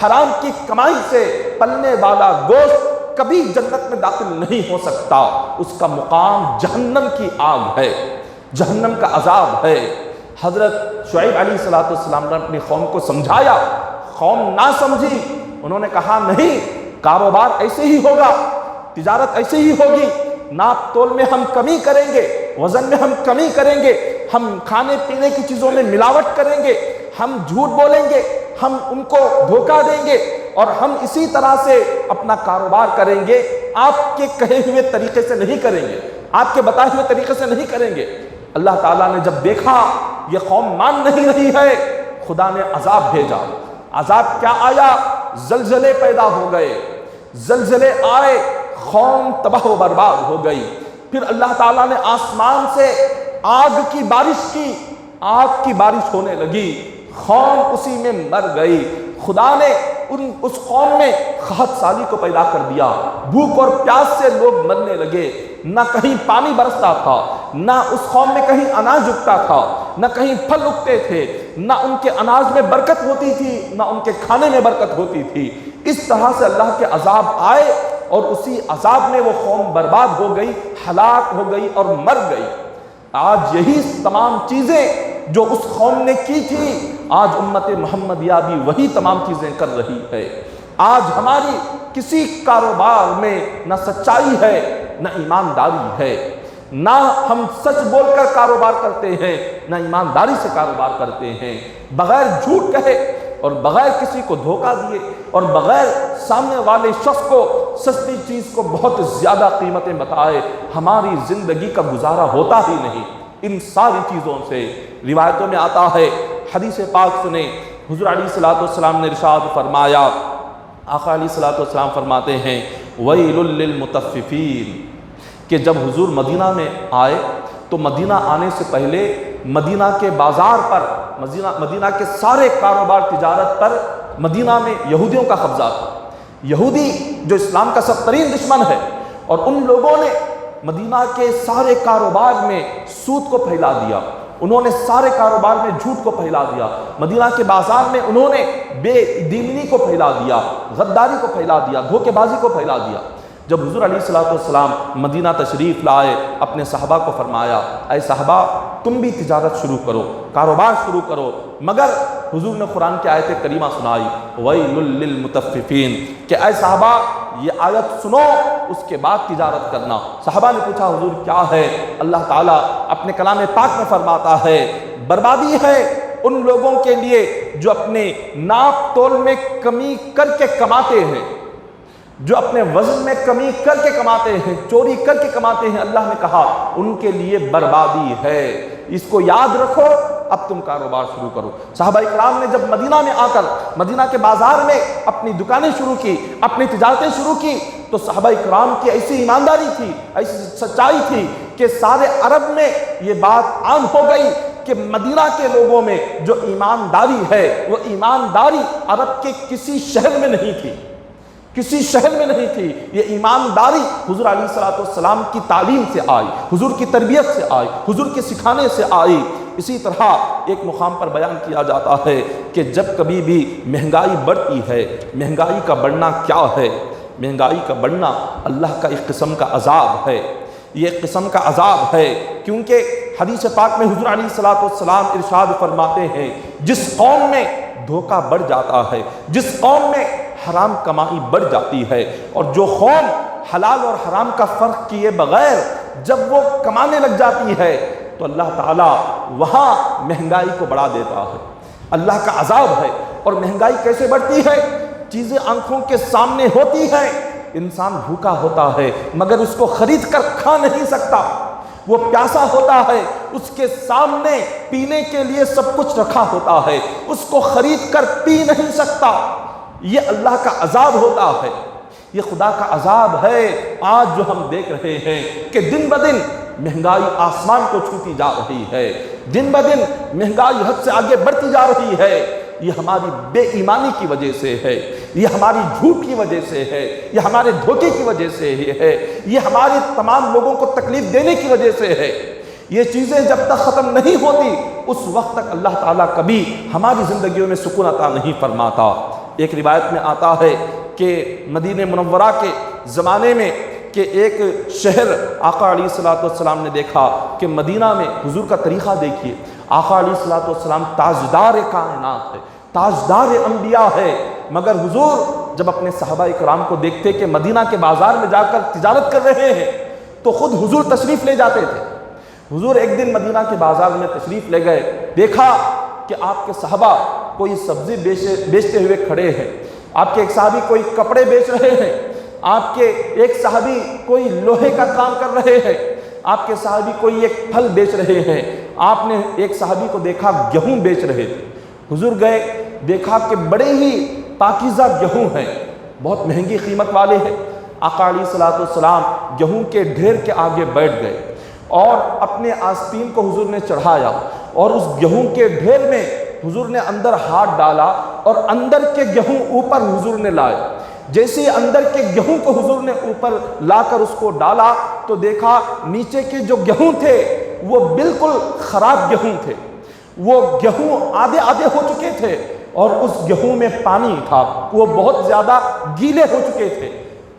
حرام کی کمائی سے پلنے والا گوشت کبھی جنت میں داخل نہیں ہو سکتا، اس کا مقام جہنم کی آگ ہے، جہنم کا عذاب ہے۔ حضرت شعیب علیہ الصلوۃ والسلام نے اپنی قوم کو سمجھایا، قوم نہ سمجھی، انہوں نے کہا نہیں، کاروبار ایسے ہی ہوگا، تجارت ایسے ہی ہوگی، ناپ تول میں ہم کمی کریں گے، وزن میں ہم کمی کریں گے، ہم کھانے پینے کی چیزوں میں ملاوٹ کریں گے، ہم جھوٹ بولیں گے، ہم ان کو دھوکہ دیں گے اور ہم اسی طرح سے اپنا کاروبار کریں گے، آپ کے کہے ہوئے طریقے سے نہیں کریں گے، آپ کے بتائے ہوئے طریقے سے نہیں کریں گے۔ اللہ تعالیٰ نے جب دیکھا یہ قوم مان نہیں رہی ہے، خدا نے عذاب بھیجا۔ عذاب کیا آیا؟ زلزلے پیدا ہو گئے، زلزلے آئے، قوم تباہ و برباد ہو گئی۔ پھر اللہ تعالیٰ نے آسمان سے آگ کی بارش کی، آگ کی بارش ہونے لگی، قوم اسی میں مر گئی۔ خدا نے اس قوم میں قحط سالی کو پیدا کر دیا، بھوک اور پیاس سے لوگ مرنے لگے، نہ کہیں پانی برستا تھا، نہ اس قوم میں کہیں اناج اگتا تھا، نہ کہیں پھل اگتے تھے، نہ ان کے اناج میں برکت ہوتی تھی، نہ ان کے کھانے میں برکت ہوتی تھی۔ اس طرح سے اللہ کے عذاب آئے اور اسی عذاب میں وہ قوم برباد ہو گئی، ہلاک ہو گئی اور مر گئی۔ آج یہی تمام چیزیں جو اس قوم نے کی تھی، آج امت محمدیہ بھی وہی تمام چیزیں کر رہی ہے۔ آج ہماری کسی کاروبار میں نہ سچائی ہے، نہ ایمانداری ہے، نہ ہم سچ بول کر کاروبار کرتے ہیں، نہ ایمانداری سے کاروبار کرتے ہیں۔ بغیر جھوٹ کہے اور بغیر کسی کو دھوکہ دیے اور بغیر سامنے والے شخص کو سستی چیز کو بہت زیادہ قیمتیں بتائے ہماری زندگی کا گزارا ہوتا ہی نہیں۔ ان ساری چیزوں سے روایتوں میں آتا ہے، حدیث پاک سنیں، حضور علیہ الصلوۃ والسلام نے ارشاد فرمایا، آقا علیہ الصلوۃ والسلام فرماتے ہیں ویل للمطففین، کہ جب حضور مدینہ میں آئے تو مدینہ آنے سے پہلے مدینہ کے بازار پر، مدینہ کے سارے کاروبار تجارت پر مدینہ میں یہودیوں کا قبضہ تھا۔ یہودی جو اسلام کا سخت ترین دشمن ہے، اور ان لوگوں نے مدینہ کے سارے کاروبار میں سود کو پھیلا دیا، انہوں نے سارے کاروبار میں جھوٹ کو پھیلا دیا، مدینہ کے بازار میں انہوں نے بے دینی کو پھیلا دیا، غداری کو پھیلا دیا، دھوکے بازی کو پھیلا دیا۔ جب حضور علیہ الصلوۃ والسلام مدینہ تشریف لائے، اپنے صحابہ کو فرمایا اے صحابہ تم بھی تجارت شروع کرو، کاروبار شروع کرو، مگر حضور نے قرآن کی آیت کریمہ سنائی ویل للمطففین، کہ اے صحابہ یہ آیت سنو اس کے بعد تجارت کرنا۔ صحابہ نے پوچھا حضور کیا ہے؟ اللہ تعالیٰ اپنے کلام پاک میں فرماتا ہے بربادی ہے ان لوگوں کے لیے جو اپنے ناپ تول میں کمی کر کے کماتے ہیں، جو اپنے وزن میں کمی کر کے کماتے ہیں، چوری کر کے کماتے ہیں۔ اللہ نے کہا ان کے لیے بربادی ہے، اس کو یاد رکھو، اب تم کاروبار شروع کرو۔ صحابہ اکرام نے جب مدینہ میں آ کر مدینہ کے بازار میں اپنی دکانیں شروع کی، اپنی تجارتیں شروع کی، تو صحابہ اکرام کی ایسی ایمانداری تھی، ایسی سچائی تھی کہ سارے عرب میں یہ بات عام ہو گئی کہ مدینہ کے لوگوں میں جو ایمانداری ہے وہ ایمانداری عرب کے کسی شہر میں نہیں تھی، کسی شہر میں نہیں تھی۔ یہ ایمانداری حضور علیہ الصلوۃ والسلام کی تعلیم سے آئی، حضور کی تربیت سے آئی، حضور کے سکھانے سے آئی۔ اسی طرح ایک مقام پر بیان کیا جاتا ہے کہ جب کبھی بھی مہنگائی بڑھتی ہے، مہنگائی کا بڑھنا کیا ہے؟ مہنگائی کا بڑھنا اللہ کا ایک قسم کا عذاب ہے، یہ ایک قسم کا عذاب ہے، کیونکہ حدیث پاک میں حضور علیہ الصلوۃ والسلام ارشاد فرماتے ہیں جس قوم میں دھوکہ بڑھ جاتا ہے، جس قوم میں حرام کمائی بڑھ جاتی ہے، اور جو قوم حلال اور حرام کا فرق کیے بغیر جب وہ کمانے لگ جاتی ہے تو اللہ تعالیٰ وہاں مہنگائی کو بڑھا دیتا ہے، اللہ کا عذاب ہے۔ اور مہنگائی کیسے بڑھتی ہے؟ چیزیں آنکھوں کے سامنے ہوتی ہیں، انسان بھوکا ہوتا ہے مگر اس کو خرید کر کھا نہیں سکتا، وہ پیاسا ہوتا ہے، اس کے سامنے پینے کے لیے سب کچھ رکھا ہوتا ہے، اس کو خرید کر پی نہیں سکتا۔ یہ اللہ کا عذاب ہوتا ہے، یہ خدا کا عذاب ہے۔ آج جو ہم دیکھ رہے ہیں کہ دن بدن مہنگائی آسمان کو چھوتی جا رہی ہے، دن بدن مہنگائی حد سے آگے بڑھتی جا رہی ہے، یہ ہماری بے ایمانی کی وجہ سے ہے، یہ ہماری جھوٹ کی وجہ سے ہے، یہ ہمارے دھوکے کی وجہ سے ہے، یہ ہمارے تمام لوگوں کو تکلیف دینے کی وجہ سے ہے۔ یہ چیزیں جب تک ختم نہیں ہوتی اس وقت تک اللہ تعالیٰ کبھی ہماری زندگیوں میں سکون عطا نہیں فرماتا۔ ایک روایت میں آتا ہے کہ مدینہ منورہ کے زمانے میں کہ ایک شہر آقا علیہ الصلوۃ والسلام نے دیکھا کہ مدینہ میں حضور کا طریقہ دیکھیے، آقا علیہ الصلوۃ والسلام تاجدار کائنات ہے، تاجدار انبیاء ہے، مگر حضور جب اپنے صحابہ اکرام کو دیکھتے کہ مدینہ کے بازار میں جا کر تجارت کر رہے ہیں تو خود حضور تشریف لے جاتے تھے۔ حضور ایک دن مدینہ کے بازار میں تشریف لے گئے، دیکھا کہ آپ کے صحابہ کوئی سبزی بیچتے ہوئے کھڑے ہیں، آپ کے ایک صحابی کوئی کپڑے بیچ رہے ہیں، آپ کے ایک صحابی کوئی لوہے کا کام کر رہے ہیں، آپ کے صحابی کوئی ایک پھل بیچ رہے ہیں، آپ نے ایک صحابی کو دیکھا گیہوں بیچ رہے تھے۔ حضور گئے، دیکھا کہ بڑے ہی پاکیزہ گیہوں ہیں، بہت مہنگی قیمت والے ہیں۔ آقا علیہ الصلوۃ والسلام گیہوں کے ڈھیر کے آگے بیٹھ گئے اور اپنے آستین کو حضور نے چڑھایا، اور اس گیہوں کے ڈھیر میں حضور نے اندر ہاتھ ڈالا اور اندر کے گیہوں اوپر حضور نے لائے۔ جیسے اندر کے گیہوں کو حضور نے اوپر لا کر اس کو ڈالا تو دیکھا نیچے کے جو گیہوں تھے وہ بالکل خراب گیہوں تھے، وہ گیہوں آدھے آدھے ہو چکے تھے، اور اس گیہوں میں پانی تھا، وہ بہت زیادہ گیلے ہو چکے تھے،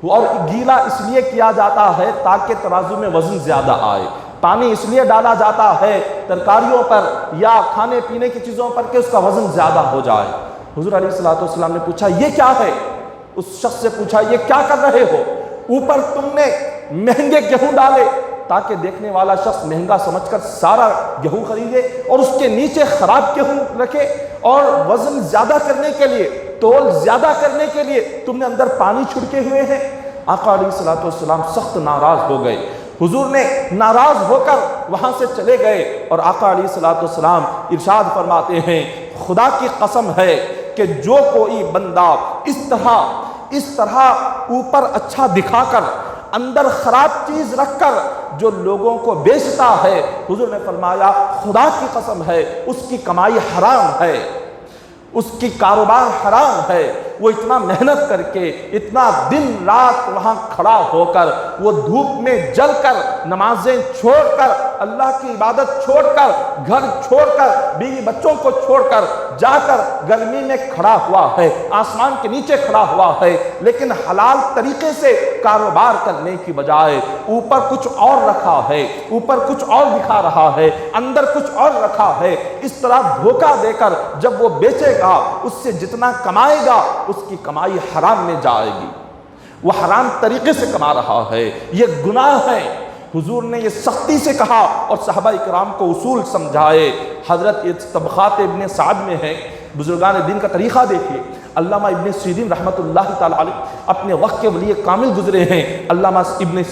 اور گیلا اس لیے کیا جاتا ہے تاکہ ترازو میں وزن زیادہ آئے، پانی اس لیے ڈالا جاتا ہے ترکاریوں پر یا کھانے پینے کی چیزوں پر کہ اس کا وزن زیادہ ہو جائے۔ حضور علیہ السلام نے پوچھا یہ کیا ہے؟ اس شخص سے پوچھا یہ کیا کر رہے ہو؟ اوپر تم نے مہنگے گیہوں ڈالے تاکہ دیکھنے والا شخص مہنگا سمجھ کر سارا گیہوں خریدے، اور اس کے نیچے خراب گیہوں رکھے، اور وزن زیادہ کرنے کے لیے، تول زیادہ کرنے کے لیے تم نے اندر پانی چھڑکے ہوئے ہیں۔ آقا علیہ السلام سخت ناراض ہو گئے۔ حضور نے ناراض ہو کر وہاں سے چلے گئے، اور آقا علیہ السلام ارشاد فرماتے ہیں خدا کی قسم ہے کہ جو کوئی بندہ اس طرح اوپر اچھا دکھا کر اندر خراب چیز رکھ کر جو لوگوں کو بیچتا ہے، حضور نے فرمایا خدا کی قسم ہے اس کی کمائی حرام ہے، اس کی کاروبار حرام ہے۔ وہ اتنا محنت کر کے، اتنا دن رات وہاں کھڑا ہو کر، وہ دھوپ میں جل کر، نمازیں چھوڑ کر، اللہ کی عبادت چھوڑ کر، گھر چھوڑ کر، بیوی بچوں کو چھوڑ کر جا کر گرمی میں کھڑا ہوا ہے، آسمان کے نیچے کھڑا ہوا ہے، لیکن حلال طریقے سے کاروبار کرنے کی بجائے اوپر کچھ اور رکھا ہے، اوپر کچھ اور دکھا رہا ہے، اندر کچھ اور رکھا ہے۔ اس طرح دھوکہ دے کر جب وہ بیچے گا، اس سے جتنا کمائے گا اس کی کمائی حرام میں جائے گی، وہ حرام طریقے سے کما رہا ہے، یہ گناہ ہے۔ حضور نے یہ سختی سے کہا اور صحابہ اکرام کو اصول سمجھائے۔ حضرت طبقات ابن سعد میں ہے، بزرگان دین کا طریقہ دیکھیے۔ علامہ ابن سیرین رحمۃ اللہ تعالی علیہ اپنے وقت کے ولی کامل گزرے ہیں۔ علامہ ابن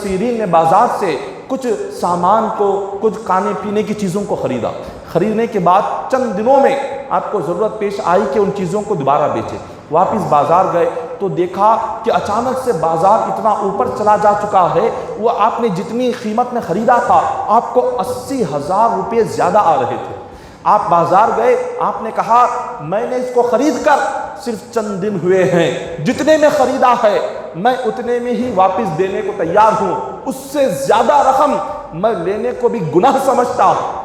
سیرین نے بازار سے کچھ سامان کو، کچھ کھانے پینے کی چیزوں کو خریدا۔ خریدنے کے بعد چند دنوں میں آپ کو ضرورت پیش آئی کہ ان چیزوں کو دوبارہ بیچے۔ واپس بازار گئے تو دیکھا کہ اچانک سے بازار اتنا اوپر چلا جا چکا ہے، وہ آپ نے جتنی قیمت میں خریدا تھا آپ کو 80,000 روپے زیادہ آ رہے تھے۔ آپ بازار گئے، آپ نے کہا میں نے اس کو خرید کر صرف چند دن ہوئے ہیں، جتنے میں خریدا ہے میں اتنے میں ہی واپس دینے کو تیار ہوں، اس سے زیادہ رقم میں لینے کو بھی گناہ سمجھتا ہوں،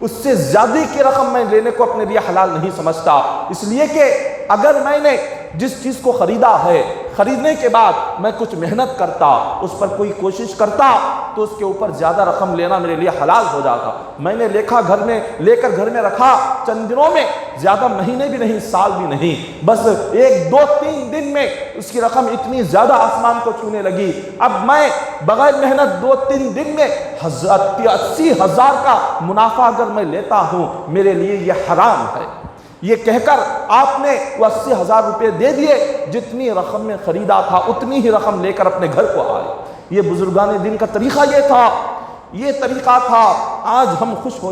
اس سے زیادہ کی رقم میں لینے کو اپنے لیے حلال نہیں سمجھتا، اس لیے کہ اگر میں نے جس چیز کو خریدا ہے، خریدنے کے بعد میں کچھ محنت کرتا، اس پر کوئی کوشش کرتا تو اس کے اوپر زیادہ رقم لینا میرے لیے حلال ہو جاتا۔ میں نے لے کر گھر میں رکھا، چند دنوں میں، زیادہ مہینے بھی نہیں، سال بھی نہیں، بس 1 2 3 دن میں اس کی رقم اتنی زیادہ آسمان کو چھونے لگی۔ اب میں بغیر محنت 2 3 دن میں 80,000 کا منافع اگر میں لیتا ہوں، میرے لیے یہ حرام ہے۔ یہ کہہ کر آپ نے وہ 80,000 روپے دے دیے، جتنی رقم میں خریدا تھا اتنی ہی رقم لے کر اپنے گھر کو آئے۔ یہ بزرگان دین کا طریقہ یہ طریقہ تھا۔ آج ہم خوش ہو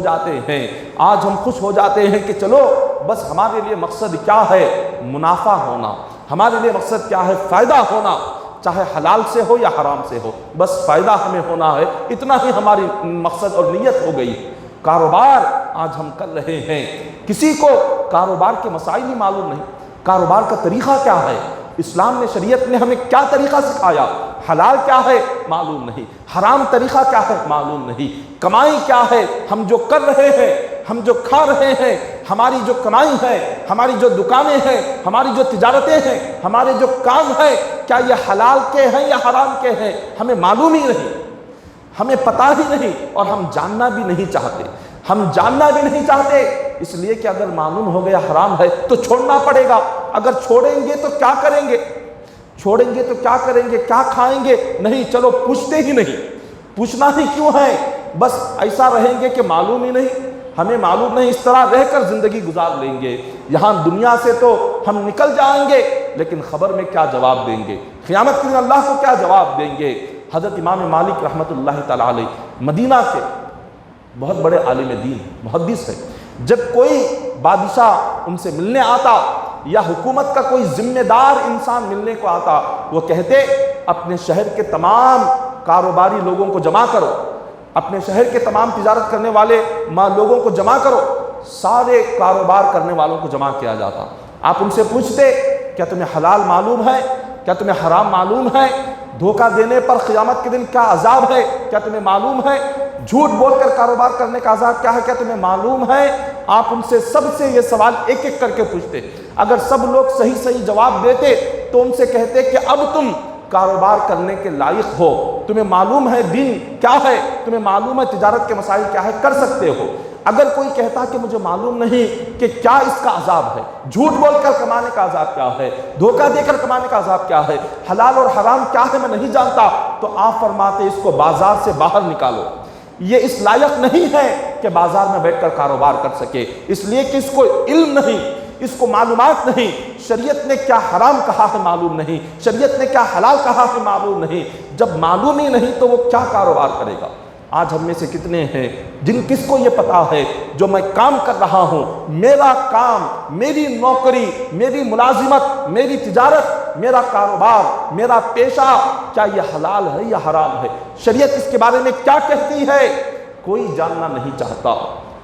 جاتے ہیں کہ چلو بس ہمارے لیے مقصد کیا ہے؟ منافع ہونا۔ ہمارے لیے مقصد کیا ہے؟ فائدہ ہونا، چاہے حلال سے ہو یا حرام سے ہو، بس فائدہ ہمیں ہونا ہے، اتنا ہی ہماری مقصد اور نیت ہو گئی۔ کاروبار آج ہم کر رہے ہیں، کسی کو کاروبار کے مسائل ہی معلوم نہیں، کاروبار کا طریقہ کیا ہے، اسلام نے، شریعت نے ہمیں کیا طریقہ سکھایا، حلال کیا ہے معلوم نہیں، حرام طریقہ کیا ہے معلوم نہیں، کمائی کیا ہے، ہم جو کر رہے ہیں، ہم جو کھا رہے ہیں، ہماری جو کمائی ہے، ہماری جو دکانیں ہیں، ہماری جو تجارتیں ہیں، ہمارے جو کام ہیں، کیا یہ حلال کے ہیں یا حرام کے ہیں، ہمیں معلوم ہی نہیں، ہمیں پتہ ہی نہیں، اور ہم جاننا بھی نہیں چاہتے، اس لیے کہ اگر معلوم ہو گیا حرام ہے تو چھوڑنا پڑے گا۔ اگر چھوڑیں گے تو کیا کریں گے، کیا کھائیں گے؟ نہیں، چلو پوچھتے ہی نہیں، پوچھنا ہی کیوں ہے، بس ایسا رہیں گے کہ معلوم ہی نہیں، ہمیں معلوم نہیں، اس طرح رہ کر زندگی گزار لیں گے۔ یہاں دنیا سے تو ہم نکل جائیں گے، لیکن خبر میں کیا جواب دیں گے، قیامت کے دن اللہ کو کیا جواب دیں گے۔ حضرت امام مالک رحمۃ اللہ تعالی علیہ مدینہ کے بہت بڑے عالم دین، محدث ہے، جب کوئی بادشاہ ان سے ملنے آتا یا حکومت کا کوئی ذمہ دار انسان ملنے کو آتا، وہ کہتے اپنے شہر کے تمام کاروباری لوگوں کو جمع کرو، اپنے شہر کے تمام تجارت کرنے والے لوگوں کو جمع کرو۔ سارے کاروبار کرنے والوں کو جمع کیا جاتا، آپ ان سے پوچھتے کیا تمہیں حلال معلوم ہے، کیا تمہیں حرام معلوم ہے، دھوکہ دینے پر قیامت کے دن کیا عذاب ہے، کیا تمہیں معلوم ہے؟ جھوٹ بول کر کاروبار کرنے کا عذاب کیا ہے؟ کیا تمہیں معلوم ہے؟ آپ ان سے سب سے یہ سوال ایک ایک کر کے پوچھتے، اگر سب لوگ صحیح صحیح جواب دیتے تو ان سے کہتے کہ اب تم کاروبار کرنے کے لائق ہو، تمہیں معلوم ہے دین کیا ہے، تمہیں معلوم ہے تجارت کے مسائل کیا ہے، کر سکتے ہو۔ اگر کوئی کہتا کہ مجھے معلوم نہیں کہ کیا اس کا عذاب ہے، جھوٹ بول کر کمانے کا عذاب کیا ہے، دھوکہ دے کر کمانے کا عذاب کیا ہے، حلال اور حرام کیا ہے میں نہیں جانتا، تو آپ فرماتے اس کو بازار سے باہر نکالو، یہ اس لائق نہیں ہے کہ بازار میں بیٹھ کر کاروبار کر سکے، اس لیے کہ اس کو علم نہیں، اس کو معلومات نہیں، شریعت نے کیا حرام کہا ہے معلوم نہیں، شریعت نے کیا حلال کہا ہے معلوم نہیں۔ جب معلوم ہی نہیں تو وہ کیا کاروبار کرے گا؟ آج ہم میں سے کتنے ہیں جن کس کو یہ پتا ہے جو میں کام کر رہا ہوں، میرا کام، میری نوکری، میری ملازمت، میری تجارت، میرا کاروبار، میرا پیشہ، کیا یہ حلال ہے یا حرام ہے؟ شریعت اس کے بارے میں کیا کہتی ہے؟ کوئی جاننا نہیں چاہتا،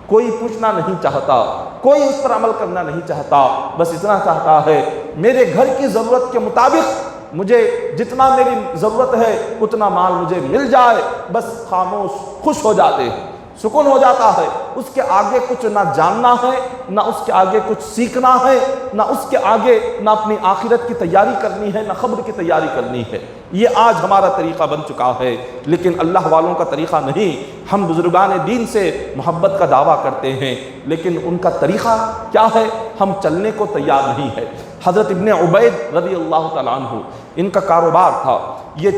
کوئی پوچھنا نہیں چاہتا، کوئی اس پر عمل کرنا نہیں چاہتا، بس اتنا چاہتا ہے میرے گھر کی ضرورت کے مطابق مجھے جتنا میری ضرورت ہے اتنا مال مجھے مل جائے، بس خاموش خوش ہو جاتے ہیں، سکون ہو جاتا ہے۔ اس کے آگے کچھ نہ جاننا ہے، نہ اس کے آگے کچھ سیکھنا ہے، نہ اس کے آگے نہ اپنی آخرت کی تیاری کرنی ہے، نہ قبر کی تیاری کرنی ہے۔ یہ آج ہمارا طریقہ بن چکا ہے، لیکن اللہ والوں کا طریقہ نہیں۔ ہم بزرگان دین سے محبت کا دعویٰ کرتے ہیں، لیکن ان کا طریقہ کیا ہے؟ ہم چلنے کو تیار نہیں ہے۔ حضرت ابن عبید رضی اللہ تعالیٰ عنہ، ان کا کاروبار تھا، یہ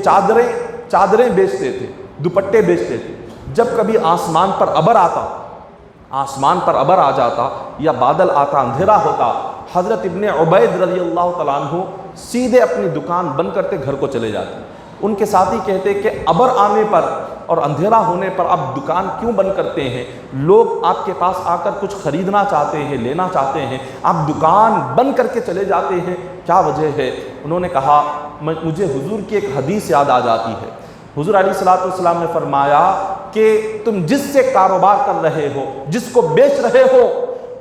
چادریں بیچتے تھے، دوپٹے بیچتے تھے۔ جب کبھی آسمان پر ابر آ جاتا یا بادل آتا، اندھیرا ہوتا، حضرت ابن عبید رضی اللہ تعالیٰ عنہ سیدھے اپنی دکان بند کرتے گھر کو چلے جاتے۔ ان کے ساتھی کہتے کہ ابر آنے پر اور اندھیرا ہونے پر آپ دکان کیوں بند کرتے ہیں؟ لوگ آپ کے پاس آ کر کچھ خریدنا چاہتے ہیں، لینا چاہتے ہیں، آپ دکان بند کر کے چلے جاتے ہیں، کیا وجہ ہے؟ انہوں نے کہا مجھے حضور کی ایک حدیث یاد آ جاتی ہے۔ حضور علیہ الصلوۃ والسلام نے فرمایا کہ تم جس سے کاروبار کر رہے ہو، جس کو بیچ رہے ہو،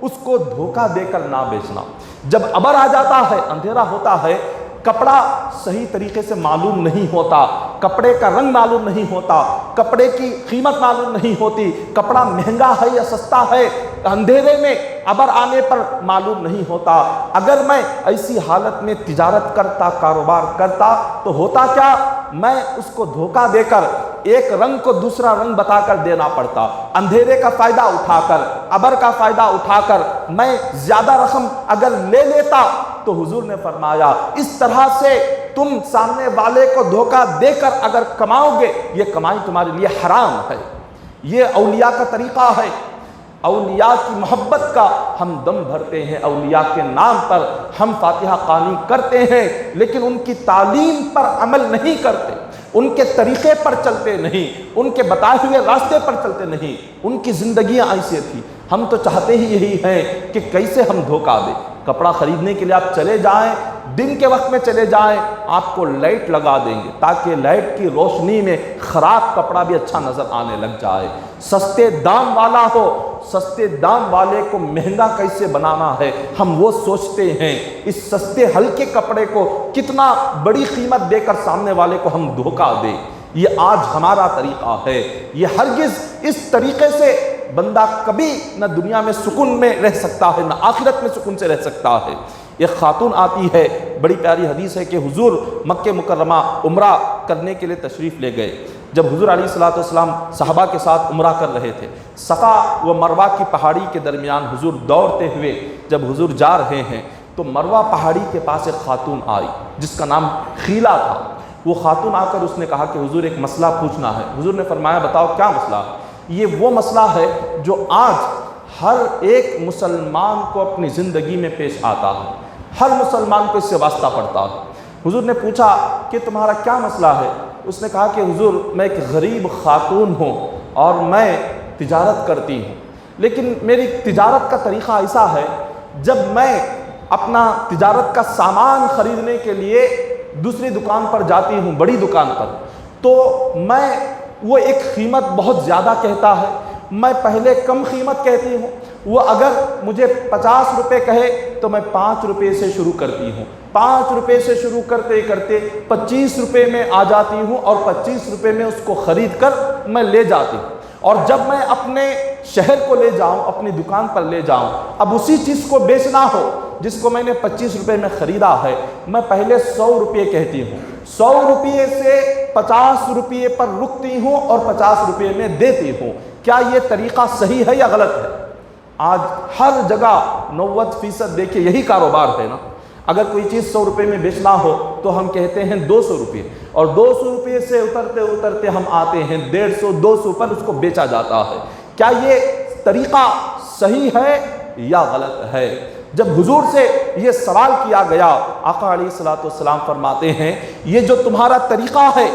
اس کو دھوکہ دے کر نہ بیچنا۔ جب ابر آ جاتا ہے، اندھیرا ہوتا ہے، کپڑا صحیح طریقے سے معلوم نہیں ہوتا، کپڑے کا رنگ معلوم نہیں ہوتا، کپڑے کی قیمت معلوم نہیں ہوتی، کپڑا مہنگا ہے یا سستا ہے، اندھیرے میں ابر آنے پر معلوم نہیں ہوتا۔ اگر میں ایسی حالت میں تجارت کرتا، کاروبار کرتا، تو ہوتا کیا؟ میں اس کو دھوکہ دے کر ایک رنگ کو دوسرا رنگ بتا کر دینا پڑتا، اندھیرے کا فائدہ اٹھا کر، ابر کا فائدہ اٹھا کر میں زیادہ رقم اگر لے لیتا، تو حضور نے فرمایا اس طرح سے تم سامنے والے کو دھوکہ دے کر اگر کماؤ گے، یہ کمائی تمہارے لیے حرام ہے۔ یہ اولیاء کا طریقہ ہے۔ اولیاء کی محبت کا ہم دم بھرتے ہیں، اولیاء کے نام پر ہم فاتحہ خوانی کرتے ہیں، لیکن ان کی تعلیم پر عمل نہیں کرتے، ان کے طریقے پر چلتے نہیں، ان کے بتائے ہوئے راستے پر چلتے نہیں۔ ان کی زندگیاں ایسے تھی۔ ہم تو چاہتے ہی یہی ہیں کہ کیسے ہم دھوکہ دیں۔ کپڑا خریدنے کے لیے آپ چلے جائیں، دن کے وقت میں چلے جائیں، آپ کو لائٹ لگا دیں گے تاکہ لائٹ کی روشنی میں خراب کپڑا بھی اچھا نظر آنے لگ جائے۔ سستے دام والا ہو، سستے دام والے کو مہنگا کیسے بنانا ہے ہم وہ سوچتے ہیں۔ اس سستے ہلکے کپڑے کو کتنا بڑی قیمت دے کر سامنے والے کو ہم دھوکہ دیں۔ یہ آج ہمارا طریقہ ہے۔ یہ ہرگز اس طریقے سے بندہ کبھی نہ دنیا میں سکون میں رہ سکتا ہے، نہ آخرت میں سکون سے رہ سکتا ہے۔ ایک خاتون آتی ہے، بڑی پیاری حدیث ہے کہ حضور مکہ مکرمہ عمرہ کرنے کے لیے تشریف لے گئے۔ جب حضور علیہ الصلوۃ والسلام صحابہ کے ساتھ عمرہ کر رہے تھے، صفا و مروہ کی پہاڑی کے درمیان حضور دوڑتے ہوئے جب حضور جا رہے ہیں تو مروہ پہاڑی کے پاس ایک خاتون آئی جس کا نام خیلہ تھا۔ وہ خاتون آ کر اس نے کہا کہ حضور ایک مسئلہ پوچھنا ہے۔ حضور نے فرمایا بتاؤ کیا مسئلہ ہے؟ یہ وہ مسئلہ ہے جو آج ہر ایک مسلمان کو اپنی زندگی میں پیش آتا ہے، ہر مسلمان کو اس سے واسطہ پڑتا ہے۔ حضور نے پوچھا کہ تمہارا کیا مسئلہ ہے؟ اس نے کہا کہ حضور میں ایک غریب خاتون ہوں اور میں تجارت کرتی ہوں، لیکن میری تجارت کا طریقہ ایسا ہے جب میں اپنا تجارت کا سامان خریدنے کے لیے دوسری دکان پر جاتی ہوں، بڑی دکان پر، تو میں وہ ایک قیمت بہت زیادہ کہتا ہے، میں پہلے کم قیمت کہتی ہوں، وہ اگر مجھے 50 روپے کہے تو میں 5 روپے سے شروع کرتی ہوں، 5 روپے سے شروع کرتے کرتے 25 روپے میں آ جاتی ہوں اور 25 روپے میں اس کو خرید کر میں لے جاتی ہوں۔ اور جب میں اپنے شہر کو لے جاؤں، اپنی دکان پر لے جاؤں، اب اسی چیز کو بیچنا ہو جس کو میں نے 25 روپے میں خریدا ہے، میں پہلے 100 روپے کہتی ہوں، 100 روپے سے 50 روپے پر رکتی ہوں اور 50 روپے میں دیتی ہوں۔ کیا یہ طریقہ صحیح ہے یا غلط ہے؟ آج ہر جگہ 90% دیکھیں یہی کاروبار ہے نا۔ اگر کوئی چیز 100 روپے میں بیچنا ہو تو ہم کہتے ہیں 200 روپے، اور 200 روپے سے اترتے اترتے ہم آتے ہیں 150 200 پر اس کو بیچا جاتا ہے۔ کیا یہ طریقہ صحیح ہے یا غلط ہے؟ جب حضور سے یہ سوال کیا گیا، آقا علیہ الصلوۃ والسلام فرماتے ہیں یہ جو تمہارا طریقہ ہے،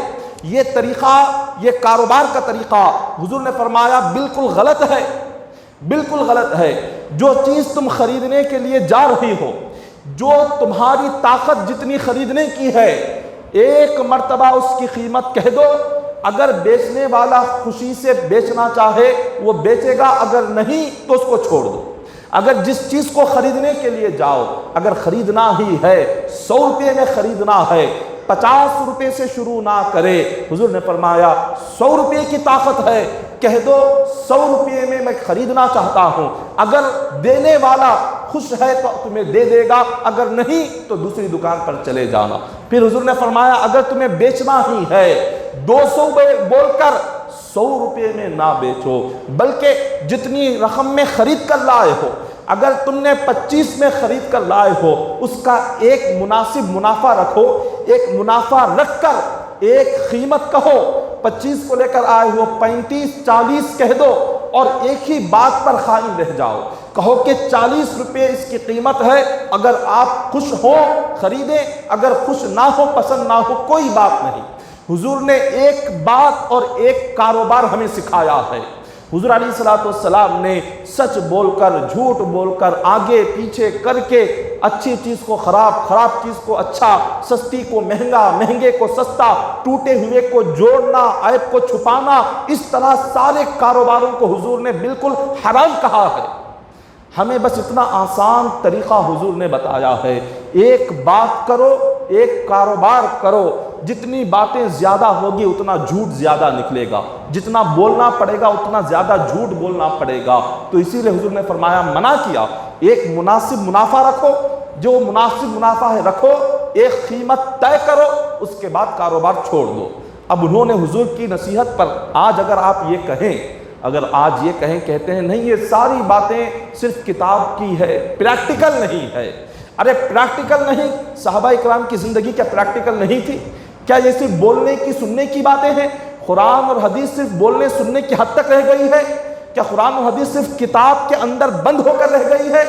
یہ طریقہ، یہ کاروبار کا طریقہ، حضور نے فرمایا بالکل غلط ہے، بالکل غلط ہے۔ جو چیز تم خریدنے کے لیے جا رہی ہو، جو تمہاری طاقت جتنی خریدنے کی ہے، ایک مرتبہ اس کی قیمت کہہ دو، اگر بیچنے والا خوشی سے بیچنا چاہے وہ بیچے گا، اگر نہیں تو اس کو چھوڑ دو۔ اگر جس چیز کو خریدنے کے لیے جاؤ، اگر خریدنا ہی ہے 100 روپے میں خریدنا ہے، 50 روپے سے شروع نہ کرے۔ حضور نے فرمایا 100 روپے کی طاقت ہے، کہہ دو 100 روپے میں خریدنا چاہتا ہوں، اگر دینے والا خوش ہے تو تمہیں دے دے گا، اگر نہیں تو دوسری دکان پر چلے جانا۔ پھر حضور نے فرمایا اگر تمہیں بیچنا ہی ہے 200 بول کر 100 روپے میں نہ بیچو، بلکہ جتنی رقم میں خرید کر لائے ہو، اگر تم نے 25 میں خرید کر لائے ہو، اس کا ایک مناسب منافع رکھو، ایک منافع رکھ کر ایک قیمت کہو۔ 25 کو لے کر آئے ہو 35 40 کہہ دو، اور ایک ہی بات پر قائم رہ جاؤ، کہو کہ 40 روپے اس کی قیمت ہے، اگر آپ خوش ہو خریدیں، اگر خوش نہ ہو پسند نہ ہو کوئی بات نہیں۔ حضور نے ایک بات اور ایک کاروبار ہمیں سکھایا ہے۔ حضور علیہ الصلوۃ والسلام نے سچ بول کر، جھوٹ بول کر، آگے پیچھے کر کے، اچھی چیز کو خراب، خراب چیز کو اچھا، سستی کو مہنگا، مہنگے کو سستا، ٹوٹے ہوئے کو جوڑنا، عیب کو چھپانا، اس طرح سارے کاروباروں کو حضور نے بالکل حرام کہا ہے۔ ہمیں بس اتنا آسان طریقہ حضور نے بتایا ہے، ایک بات کرو، ایک کاروبار کرو، جتنی باتیں زیادہ ہوگی اتنا جھوٹ زیادہ نکلے گا، جتنا بولنا پڑے گا اتنا زیادہ جھوٹ بولنا پڑے گا۔ تو اسی لیے حضور نے فرمایا، منع کیا، ایک مناسب منافع رکھو، جو مناسب منافع ہے رکھو، ایک قیمت طے کرو، اس کے بعد کاروبار چھوڑ دو۔ اب انہوں نے حضور کی نصیحت پر آج اگر آپ یہ کہیں، اگر آج یہ کہتے ہیں نہیں یہ ساری باتیں صرف کتاب کی ہے، پریکٹیکل نہیں ہے۔ ارے پریکٹیکل نہیں، صحابہ اکرام کی زندگی کیا پریکٹیکل نہیں تھی؟ کیا یہ صرف بولنے کی سننے کی باتیں ہیں؟ قرآن اور حدیث صرف بولنے سننے کی حد تک رہ گئی ہے؟ کیا قرآن اور حدیث صرف کتاب کے اندر بند ہو کر رہ گئی ہے؟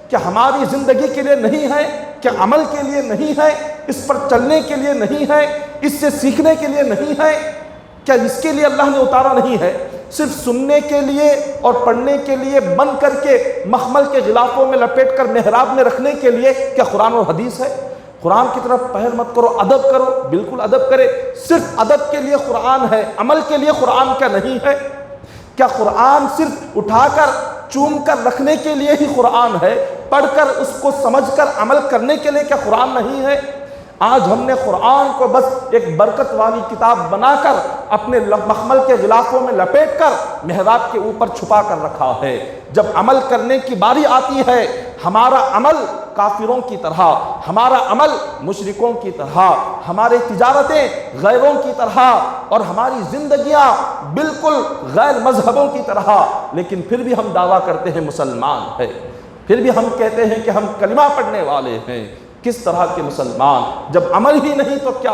کیا ہماری زندگی کے لیے نہیں ہے؟ کیا عمل کے لیے نہیں ہے؟ اس پر چلنے کے لیے نہیں ہے؟ اس سے سیکھنے کے لیے نہیں ہے؟ کیا اس کے لیے اللہ نے اتارا نہیں ہے؟ صرف سننے کے لیے اور پڑھنے کے لیے بند کر کے مخمل کے غلافوں میں لپیٹ کر محراب میں رکھنے کے لیے کیا قرآن اور حدیث ہے؟ قرآن کی طرف پہل مت کرو، ادب کرو، بالکل ادب کرے۔ صرف ادب کے لیے قرآن ہے، عمل کے لیے قرآن کیا نہیں ہے؟ کیا قرآن صرف اٹھا کر چوم کر رکھنے کے لیے ہی قرآن ہے؟ پڑھ کر اس کو سمجھ کر عمل کرنے کے لیے کیا قرآن نہیں ہے؟ آج ہم نے قرآن کو بس ایک برکت والی کتاب بنا کر اپنے مخمل کے غلافوں میں لپیٹ کر محراب کے اوپر چھپا کر رکھا ہے۔ جب عمل کرنے کی باری آتی ہے، ہمارا عمل کافروں کی طرح، ہمارا عمل مشرکوں کی طرح، ہماری تجارتیں غیروں کی طرح، اور ہماری زندگیاں بالکل غیر مذہبوں کی طرح، لیکن پھر بھی ہم دعویٰ کرتے ہیں مسلمان ہے، پھر بھی ہم کہتے ہیں کہ ہم کلمہ پڑھنے والے ہیں۔ کس طرح کے مسلمان جب عمل ہی نہیں تو کیا؟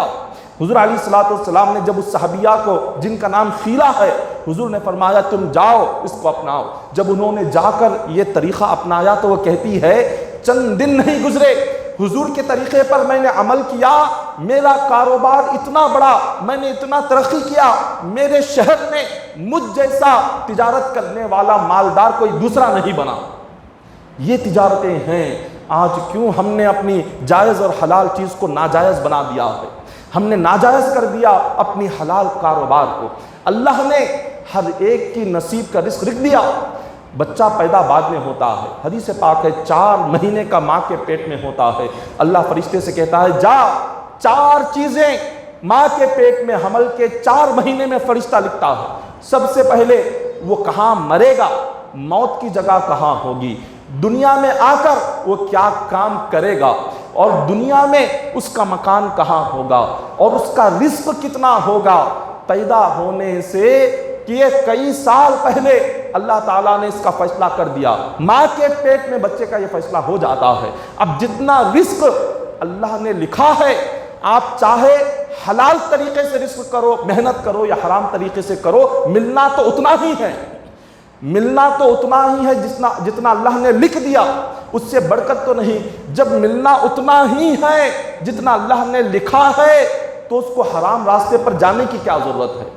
حضور علیہ الصلوۃ والسلام نے جب اس صحابیہ کو جن کا نام خیلہ ہے، حضور نے فرمایا تم جاؤ اس کو اپناؤ۔ جب انہوں نے جا کر یہ طریقہ اپنایا تو وہ کہتی ہے چند دن نہیں گزرے حضور کے طریقے پر میں نے عمل کیا، میرا کاروبار اتنا بڑا، میں نے اتنا ترقی کیا، میرے شہر میں مجھ جیسا تجارت کرنے والا مالدار کوئی دوسرا نہیں بنا۔ یہ تجارتیں ہیں۔ آج کیوں ہم نے اپنی جائز اور حلال چیز کو ناجائز بنا دیا ہے؟ ہم نے ناجائز کر دیا اپنی حلال کاروبار کو۔ اللہ نے ہر ایک کی نصیب کا رزق لکھ دیا۔ بچہ پیدا بعد میں ہوتا ہے، حدیث پاک ہے 4 مہینے کا ماں کے پیٹ میں ہوتا ہے۔ اللہ فرشتے سے کہتا ہے جا 4 چیزیں ماں کے پیٹ میں حمل کے 4 مہینے میں فرشتہ لکھتا ہے۔ سب سے پہلے وہ کہاں مرے گا، موت کی جگہ کہاں ہوگی، دنیا میں آ کر وہ کیا کام کرے گا، اور دنیا میں اس کا مکان کہاں ہوگا، اور اس کا رزق کتنا ہوگا۔ پیدا ہونے سے کہ کئی سال پہلے اللہ تعالیٰ نے اس کا فیصلہ کر دیا، ماں کے پیٹ میں بچے کا یہ فیصلہ ہو جاتا ہے۔ اب جتنا رزق اللہ نے لکھا ہے، آپ چاہے حلال طریقے سے رزق کرو، محنت کرو، یا حرام طریقے سے کرو، ملنا تو اتنا ہی ہے، ملنا تو اتنا ہی ہے جتنا اللہ نے لکھ دیا، اس سے بڑھ کر تو نہیں۔ جب ملنا اتنا ہی ہے جتنا اللہ نے لکھا ہے، تو اس کو حرام راستے پر جانے کی کیا ضرورت ہے؟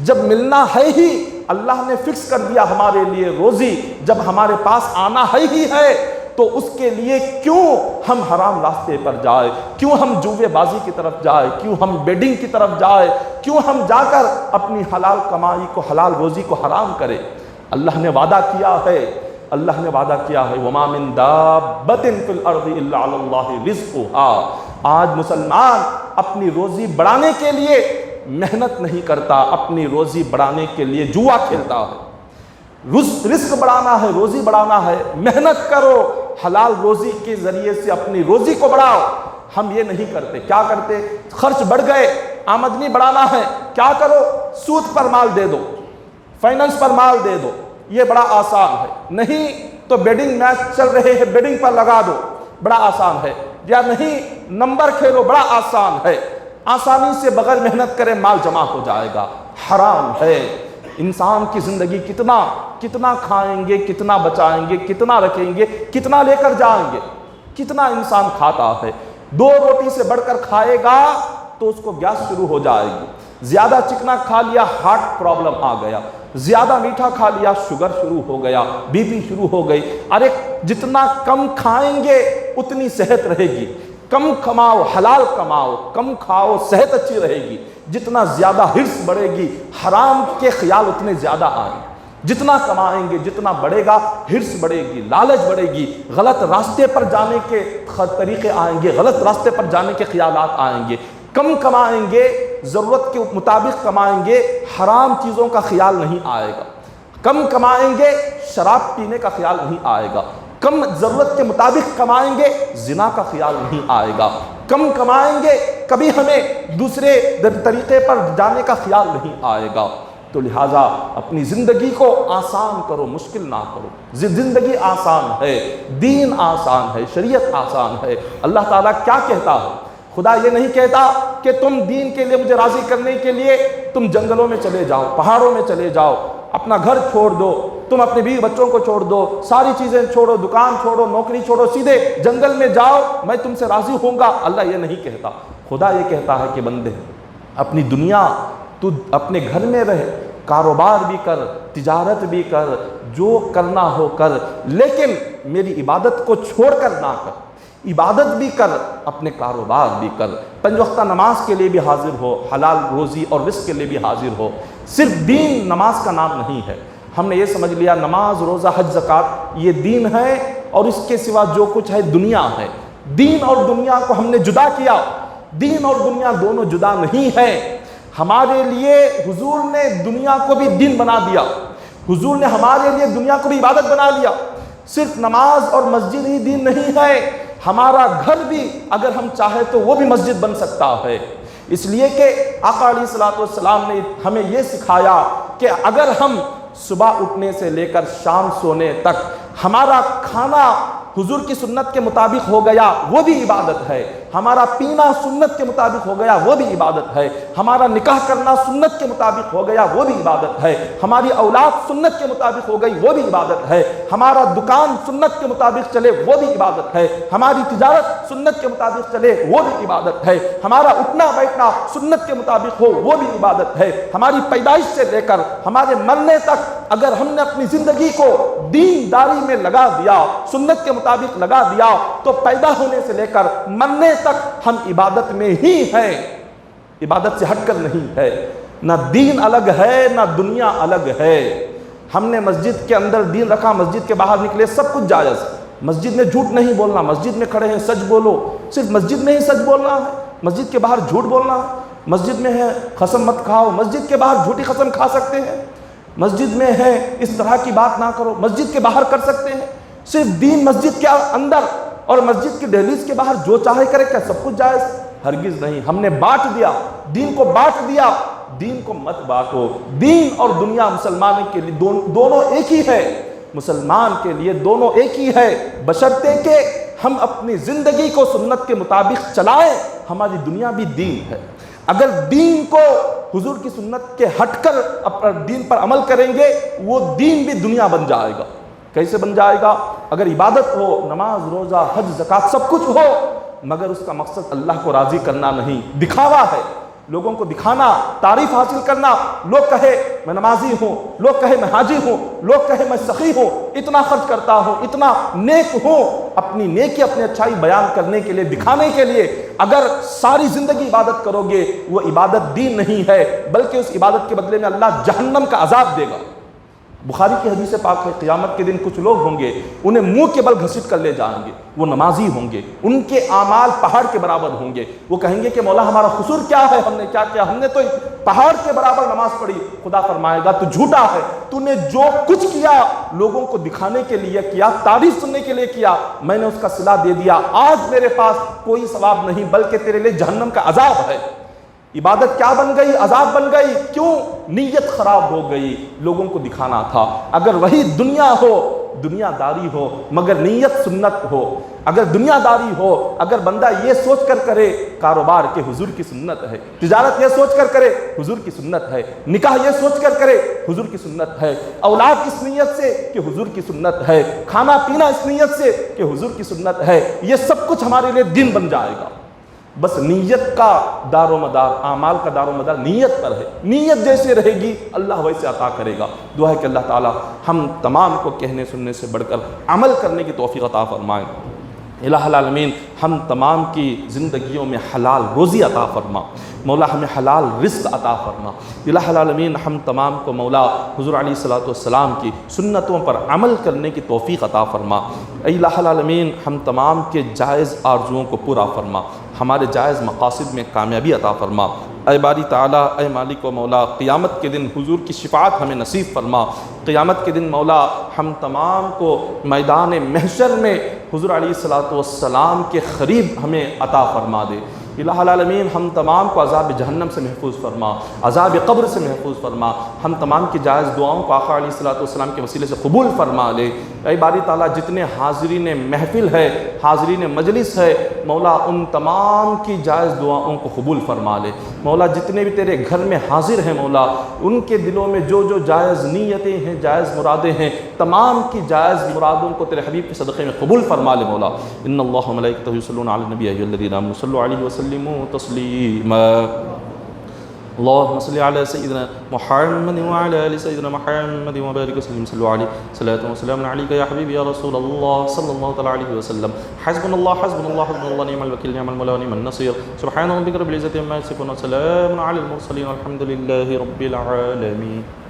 جب ملنا ہے ہی، اللہ نے فکس کر دیا ہمارے لیے روزی، جب ہمارے پاس آنا ہے ہی ہے، تو اس کے لیے کیوں ہم حرام راستے پر جائے، کیوں ہم جوے بازی کی طرف جائے، کیوں ہم بیڈنگ کی طرف جائے، کیوں ہم جا کر اپنی حلال کمائی کو، حلال روزی کو حرام کرے؟ اللہ نے وعدہ کیا ہے، اللہ نے وعدہ کیا ہے وَمَا مِن دَابَّةٍ فِي الْأَرْضِ إِلَّا عَلَى اللَّهِ رِزْقُهَا۔ آج مسلمان اپنی روزی بڑھانے کے لیے محنت نہیں کرتا، اپنی روزی بڑھانے کے لیے جوا کھیلتا ہے۔ رزق بڑھانا ہے، روزی بڑھانا ہے، محنت کرو، حلال روزی کے ذریعے سے اپنی روزی کو بڑھاؤ۔ ہم یہ نہیں کرتے، کیا کرتے؟ خرچ بڑھ گئے، آمدنی بڑھانا ہے، کیا کرو؟ سود پر مال دے دو، فائننس پر مال دے دو، یہ بڑا آسان ہے۔ نہیں تو بیڈنگ میچ چل رہے ہیں، بیڈنگ پر لگا دو، بڑا آسان ہے۔ یا نہیں نمبر کھیلو، بڑا آسان ہے۔ آسانی سے بغیر محنت کرے مال جمع ہو جائے گا، حرام ہے۔ انسان کی زندگی کتنا کھائیں گے، کتنا بچائیں گے، کتنا رکھیں گے، کتنا لے کر جائیں گے، کتنا انسان کھاتا ہے۔ 2 روٹی سے بڑھ کر کھائے گا تو اس کو گیس شروع ہو جائے گی، زیادہ چکنا کھا لیا ہارٹ پرابلم آ گیا، زیادہ میٹھا کھا لیا شوگر شروع ہو گیا، بی پی شروع ہو گئی۔ ارے جتنا کم کھائیں گے اتنی صحت رہے گی، کم کماؤ، حلال کماؤ، کم کھاؤ، صحت اچھی رہے گی۔ جتنا زیادہ حرص بڑھے گی، حرام کے خیال اتنے زیادہ آئیں گے۔ جتنا کمائیں گے، جتنا بڑھے گا، حرص بڑھے گی، لالچ بڑھے گی، غلط راستے پر جانے کے طریقے آئیں گے، غلط راستے پر جانے کے خیالات آئیں گے۔ کم کمائیں گے، ضرورت کے مطابق کمائیں گے، حرام چیزوں کا خیال نہیں آئے گا۔ کم کمائیں گے، شراب پینے کا خیال نہیں آئے گا۔ کم ضرورت کے مطابق کمائیں گے، زنا کا خیال نہیں آئے گا۔ کم کمائیں گے، کبھی ہمیں دوسرے طریقے پر جانے کا خیال نہیں آئے گا۔ تو لہٰذا اپنی زندگی کو آسان کرو، مشکل نہ کرو۔ زندگی آسان ہے، دین آسان ہے، شریعت آسان ہے۔ اللہ تعالیٰ کیا کہتا ہے؟ خدا یہ نہیں کہتا کہ تم دین کے لیے، مجھے راضی کرنے کے لیے تم جنگلوں میں چلے جاؤ، پہاڑوں میں چلے جاؤ، اپنا گھر چھوڑ دو، تم اپنے بیوی بچوں کو چھوڑ دو، ساری چیزیں چھوڑو، دکان چھوڑو، نوکری چھوڑو، سیدھے جنگل میں جاؤ، میں تم سے راضی ہوں گا۔ اللہ یہ نہیں کہتا۔ خدا یہ کہتا ہے کہ بندے اپنی دنیا تو اپنے گھر میں رہ، کاروبار بھی کر، تجارت بھی کر، جو کرنا ہو کر، لیکن میری عبادت کو چھوڑ کر نہ کر۔ عبادت بھی کر، اپنے کاروبار بھی کر، 5 وقتہ نماز کے لیے بھی حاضر ہو، حلال روزی اور رزق کے لیے بھی حاضر ہو۔ صرف دین نماز کا نام نہیں ہے۔ ہم نے یہ سمجھ لیا نماز، روزہ، حج، زکوٰۃ یہ دین ہے، اور اس کے سوا جو کچھ ہے دنیا ہے۔ دین اور دنیا کو ہم نے جدا کیا۔ دین اور دنیا دونوں جدا نہیں ہے۔ ہمارے لیے حضور نے دنیا کو بھی دین بنا دیا، حضور نے ہمارے لیے دنیا کو بھی عبادت بنا لیا۔ صرف نماز اور مسجد ہی دین نہیں ہے، ہمارا گھر بھی اگر ہم چاہیں تو وہ بھی مسجد بن سکتا ہے۔ اس لیے کہ آقا علیہ الصلوۃ والسلام نے ہمیں یہ سکھایا کہ اگر ہم صبح اٹھنے سے لے کر شام سونے تک ہمارا کھانا حضور کی سنت کے مطابق ہو گیا وہ بھی عبادت ہے، ہمارا پینا سنت کے مطابق ہو گیا وہ بھی عبادت ہے، ہمارا نکاح کرنا سنت کے مطابق ہو گیا وہ بھی عبادت ہے، ہماری اولاد سنت کے مطابق ہو گئی وہ بھی عبادت ہے، ہمارا دکان سنت کے مطابق چلے وہ بھی عبادت ہے، ہماری تجارت سنت کے مطابق چلے وہ بھی عبادت ہے، ہمارا اٹھنا بیٹھنا سنت کے مطابق ہو وہ بھی عبادت ہے۔ ہماری پیدائش سے لے کر ہمارے مرنے تک اگر ہم نے اپنی زندگی کو دین داری میں لگا دیا، سنت کے مطابق لگا دیا، تو پیدا ہونے سے لے کر مرنے تک ہم عبادت میں ہی ہیں، عبادت سے ہٹ کر نہیں ہے۔ نہ دین الگ ہے نہ دنیا الگ ہے۔ ہم نے مسجد کے اندر دین رکھا، مسجد کے باہر نکلے سب کچھ جائز۔ مسجد میں جھوٹ نہیں بولنا، مسجد میں کھڑے ہیں سچ بولو، صرف مسجد میں ہی سچ بولنا ہے، مسجد کے باہر جھوٹ بولنا ہے۔ مسجد میں ہے قسم مت کھاؤ، مسجد کے باہر جھوٹی قسم کھا سکتے ہیں؟ مسجد میں ہے اس طرح کی بات نہ کرو، مسجد کے باہر کر سکتے ہیں، صرف دین مسجد کے اندر اور مسجد کی دہلیز کے باہر جو چاہے کرے، کیا سب کچھ جائز؟ ہرگز نہیں۔ ہم نے بانٹ دیا، دین کو بانٹ دیا، دین کو مت بانٹو۔ دین اور دنیا مسلمان کے لیے دونوں ایک ہی ہے، مسلمان کے لیے دونوں ایک ہی ہے، بشرطے کہ ہم اپنی زندگی کو سنت کے مطابق چلائیں۔ ہماری دنیا بھی دین ہے، اگر دین کو حضور کی سنت کے ہٹ کر دین پر عمل کریں گے، وہ دین بھی دنیا بن جائے گا۔ کیسے بن جائے گا؟ اگر عبادت ہو، نماز، روزہ، حج، زکوٰۃ سب کچھ ہو، مگر اس کا مقصد اللہ کو راضی کرنا نہیں، دکھاوا ہے، لوگوں کو دکھانا، تعریف حاصل کرنا، لوگ کہے میں نمازی ہوں، لوگ کہے میں حاجی ہوں، لوگ کہے میں سخی ہوں، اتنا خرچ کرتا ہوں، اتنا نیک ہوں، اپنی نیکی، اپنی اچھائی بیان کرنے کے لیے، دکھانے کے لیے اگر ساری زندگی عبادت کرو گے، وہ عبادت دین نہیں ہے، بلکہ اس عبادت کے بدلے میں اللہ جہنم کا عذاب دے گا۔ بخاری کی حدیث پاک ہے، قیامت کے دن کچھ لوگ ہوں گے، انہیں منہ کے بل گھسیٹ کر لے جائیں گے، وہ نمازی ہوں گے، ان کے اعمال پہاڑ کے برابر ہوں گے، وہ کہیں گے کہ مولا ہمارا قصور کیا ہے، ہم نے کیا کیا، ہم نے تو پہاڑ کے برابر نماز پڑھی۔ خدا فرمائے گا تو جھوٹا ہے، تو نے جو کچھ کیا لوگوں کو دکھانے کے لیے کیا، تعریف سننے کے لیے کیا، میں نے اس کا صلہ دے دیا، آج میرے پاس کوئی ثواب نہیں بلکہ تیرے لیے جہنم کا عذاب ہے۔ عبادت کیا بن گئی؟ عذاب بن گئی۔ کیوں؟ نیت خراب ہو گئی، لوگوں کو دکھانا تھا۔ اگر وہی دنیا ہو، دنیا داری ہو، مگر نیت سنت ہو، اگر دنیا داری ہو، اگر بندہ یہ سوچ کر کرے کاروبار کے حضور کی سنت ہے، تجارت یہ سوچ کر کرے حضور کی سنت ہے، نکاح یہ سوچ کر کرے حضور کی سنت ہے، اولاد اس نیت سے کہ حضور کی سنت ہے، کھانا پینا اس نیت سے کہ حضور کی سنت ہے، یہ سب کچھ ہمارے لیے دین بن جائے گا۔ بس نیت کا دار و مدار، اعمال کا دار و مدار نیت پر ہے، نیت جیسے رہے گی اللہ ویسے عطا کرے گا۔ دعا ہے کہ اللہ تعالی ہم تمام کو کہنے سننے سے بڑھ کر عمل کرنے کی توفیق عطا فرمائیں۔ الہ العالمین ہم تمام کی زندگیوں میں حلال روزی عطا فرما، مولا ہمیں حلال رزق عطا فرما۔ الہ العالمین ہم تمام کو مولا حضور علیہ الصلوۃ والسلام کی سنتوں پر عمل کرنے کی توفیق عطا فرما۔ اے الہ العالمین ہم تمام کے جائز آرزوؤں کو پورا فرما، ہمارے جائز مقاصد میں کامیابی عطا فرما۔ اے باری تعالیٰ، اے مالک و مولا، قیامت کے دن حضور کی شفاعت ہمیں نصیب فرما۔ قیامت کے دن مولا ہم تمام کو میدان محشر میں حضور علیہ الصلوۃ والسلام کے قریب ہمیں عطا فرما دے۔ الہ العالمین ہم تمام کو عذاب جہنم سے محفوظ فرما، عذاب قبر سے محفوظ فرما، ہم تمام کی جائز دعاؤں کو آقا علیہ الصلوۃ والسلام کے وسیلے سے قبول فرما لے۔ اے باری تعالیٰ جتنے حاضرین محفل ہے، حاضرین مجلس ہے، مولا ان تمام کی جائز دعاؤں کو قبول فرما لے۔ مولا جتنے بھی تیرے گھر میں حاضر ہیں مولا، ان کے دلوں میں جو جو جائز نیتیں ہیں، جائز مرادیں ہیں، تمام کی جائز مرادوں کو تیرے حبیب کے صدقے میں قبول فرما لے مولا۔ ان اللہ و ملائکتہ یصلون علی النبی ایھا الذین آمنوا صلوا علیہ وسلموا تسلیما۔ اللهم صل على سيدنا محمد وعلى آل سيدنا محمد وبارك وسلم صلوا عليه صلاة وسلام عليك يا حبيبي يا رسول الله صلى الله تعالى عليه وسلم۔ حسبنا الله حسبنا الله حسبنا الله نعم الوكيل نعم المولى ونعم النصير۔ سبحان ربك رب العزة عما يصفون وسلام على المرسلين والحمد لله رب العالمين۔